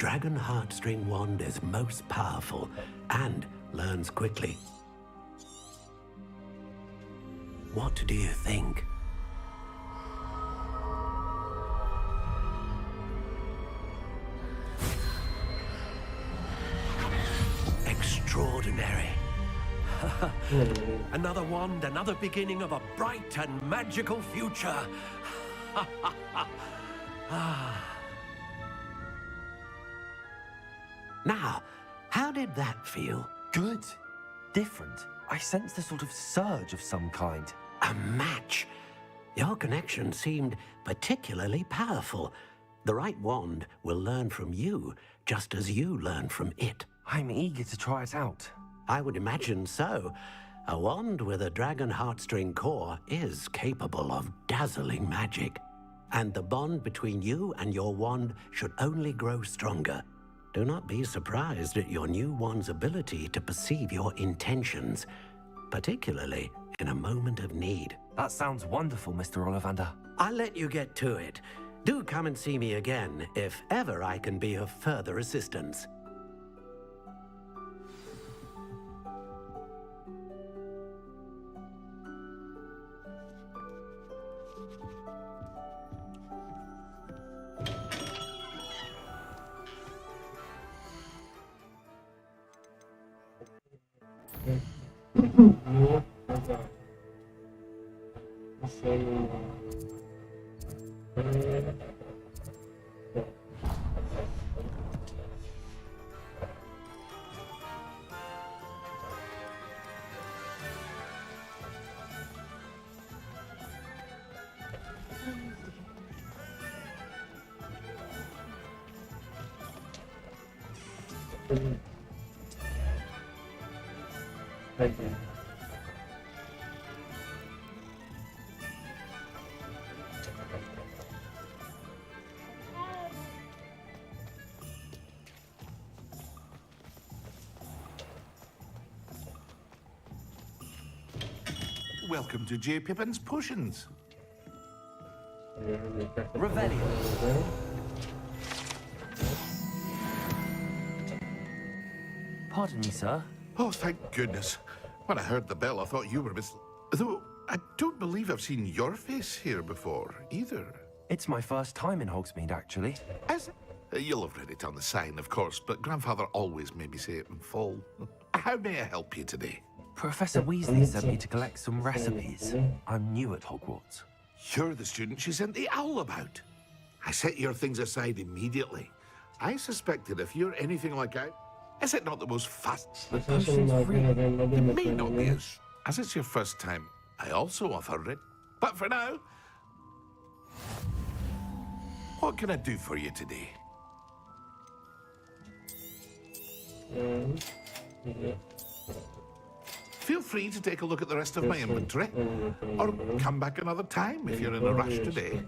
dragon heartstring wand is most powerful and learns quickly. What do you think? Extraordinary. Another wand, another beginning of a bright and magical future. Now, how did that feel? Good. Different. I sensed a sort of surge of some kind. A match. Your connection seemed particularly powerful. The right wand will learn from you, just as you learn from it. I'm eager to try it out. I would imagine so. A wand with a dragon heartstring core is capable of dazzling magic. And the bond between you and your wand should only grow stronger. Do not be surprised at your new wand's ability to perceive your intentions, particularly in a moment of need. That sounds wonderful, Mr. Ollivander. I'll let you get to it. Do come and see me again if ever I can be of further assistance. Thank you. Welcome to J. Pippin's Potions. Revelio. Pardon me, sir. Oh, thank goodness. When I heard the bell, I thought you were Miss... Though, I don't believe I've seen your face here before, either. It's my first time in Hogsmeade, actually. As you'll have read it on the sign, of course, but Grandfather always made me say it in full. How may I help you today? Professor Weasley sent me to collect some recipes. I'm new at Hogwarts. You're the student she sent the owl about. I set your things aside immediately. I suspected if you're anything like I... Is it not the most fast... It may not be as it's your first time. I also offer it. But for now... What can I do for you today? Feel free to take a look at the rest of my inventory, or come back another time if you're in a rush today.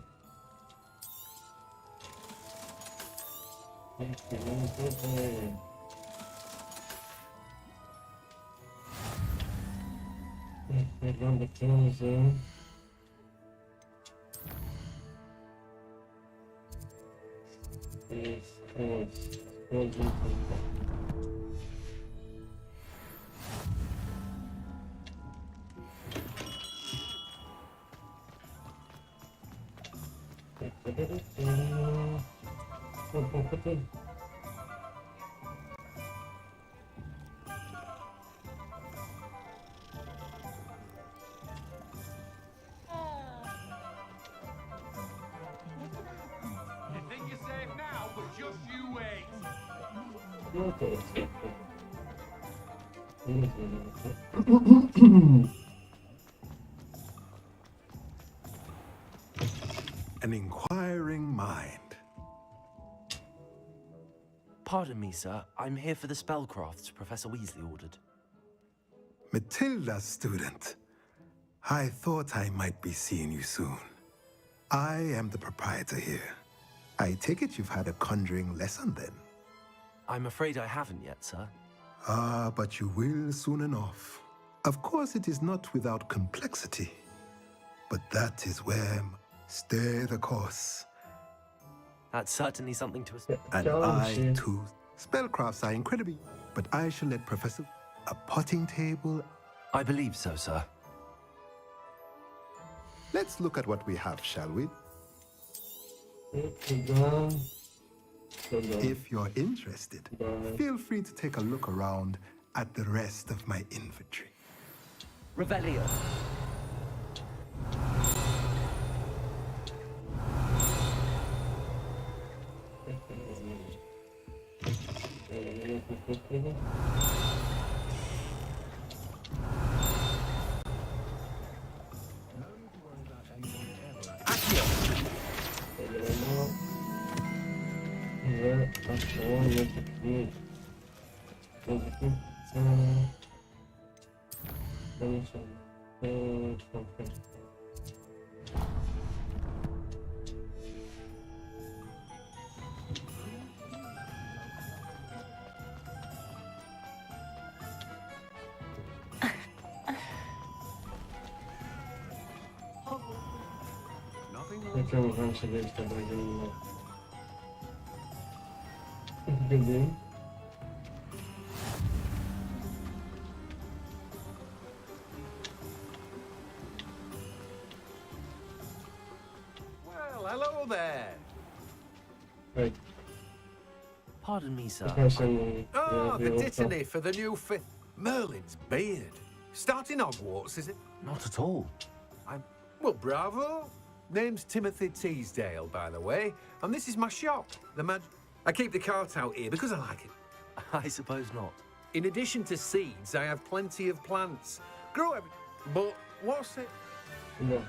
An inquiring mind. Pardon me, sir. I'm here for the spellcrafts Professor Weasley ordered. Matilda, student. I thought I might be seeing you soon. I am the proprietor here. I take it you've had a conjuring lesson then? I'm afraid I haven't yet, sir. Ah, but you will soon enough. Of course, it is not without complexity. But that is where... Stay the course. That's certainly something to... And I, too. Spellcrafts are incredible, but I shall let Professor... A potting table? I believe so, sir. Let's look at what we have, shall we? If you're interested, feel free to take a look around at the rest of my inventory. Revelio. Well, hello there. Right. Pardon me, sir. Oh, the dittany for the new fifth. Merlin's beard. Starting Hogwarts, is it? Not at all. Well, bravo. Name's Timothy Teasdale, by the way, and this is my shop, I keep the cart out here because I like it. I suppose not. In addition to seeds, I have plenty of plants. Grow every... But what's it? No.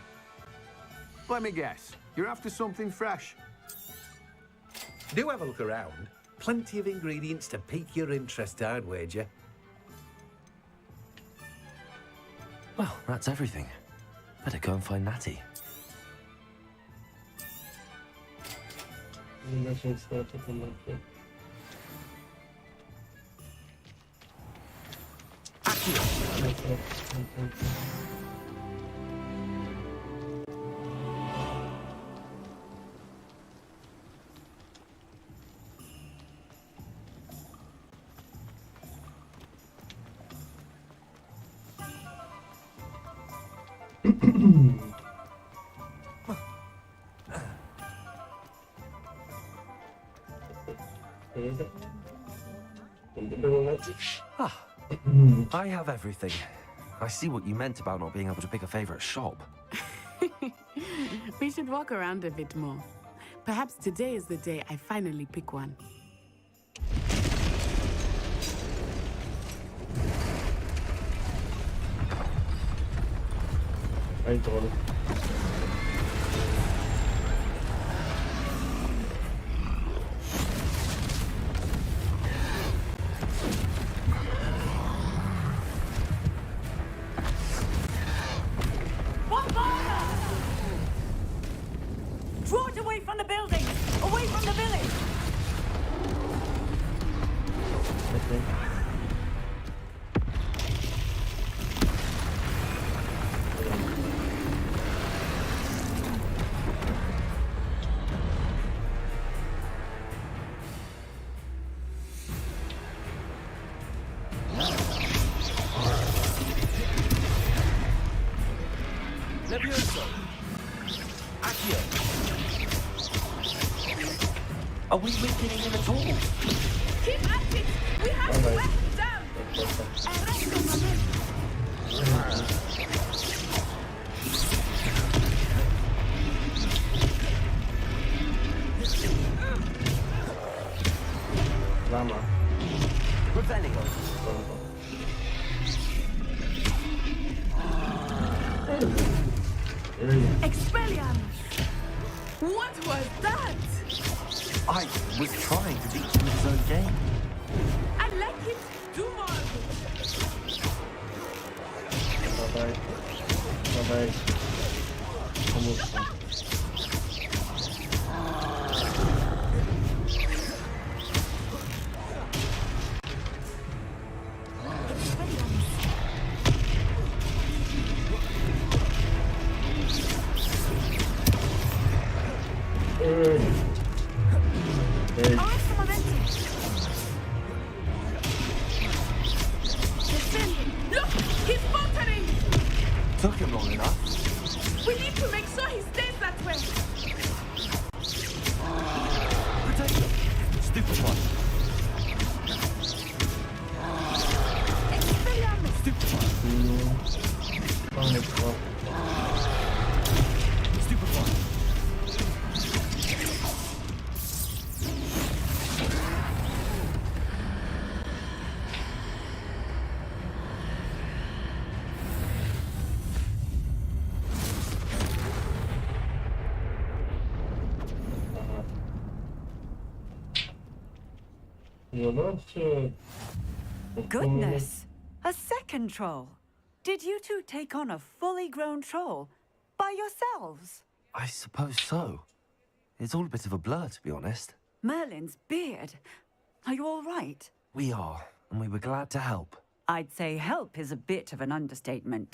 Let me guess. You're after something fresh. Do have a look around. Plenty of ingredients to pique your interest, I'd wager. Well, that's everything. Better go and find Natty. I have everything. I see what you meant about not being able to pick a favorite shop. We should walk around a bit more. Perhaps today is the day I finally pick one. Hey, Trollen. Draw it away from the building! Away from the village! Are we weakening him at all? Keep at it! We have to wear him down! Lama. Expelliarmus! What was that? I was trying to teach him his own game. I like it. Do more. Bye-bye. Bye-bye. Almost. פייק. Look, he's faltering. Took him long enough. We need to make sure he stays that way. Protect him. Stupid one. Stupid one. Stupid one. Goodness, a second troll. Did you two take on a fully grown troll by yourselves? I suppose so. It's all a bit of a blur, to be honest. Merlin's beard. Are you all right? We are, and we were glad to help. I'd say help is a bit of an understatement.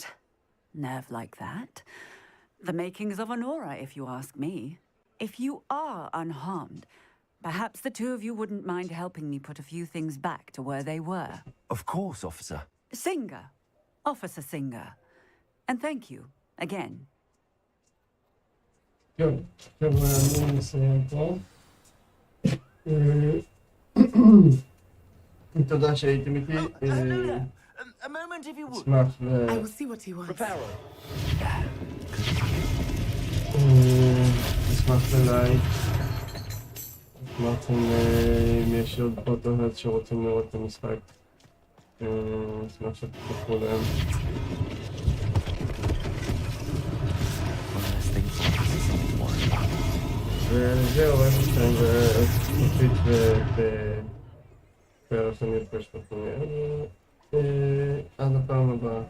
Nerve like that. The makings of an aura, if you ask me. If you are unharmed, perhaps the two of you wouldn't mind helping me put a few things back to where they were. Of course, officer. Singer. Officer Singer. And thank you, again. טוב, חבר'ה, אני מסיים פה. תודה שהייתם איתי. אשמח אשמח ללייק. אשמח אם יש עוד פוטוהד שרוצים לראות את המשחק. אשמח שתצטרפו להם. וזהו, אוהב אתכם ונפיץ בפרק שאני אפגש בפרק. עד הפעם הבאה.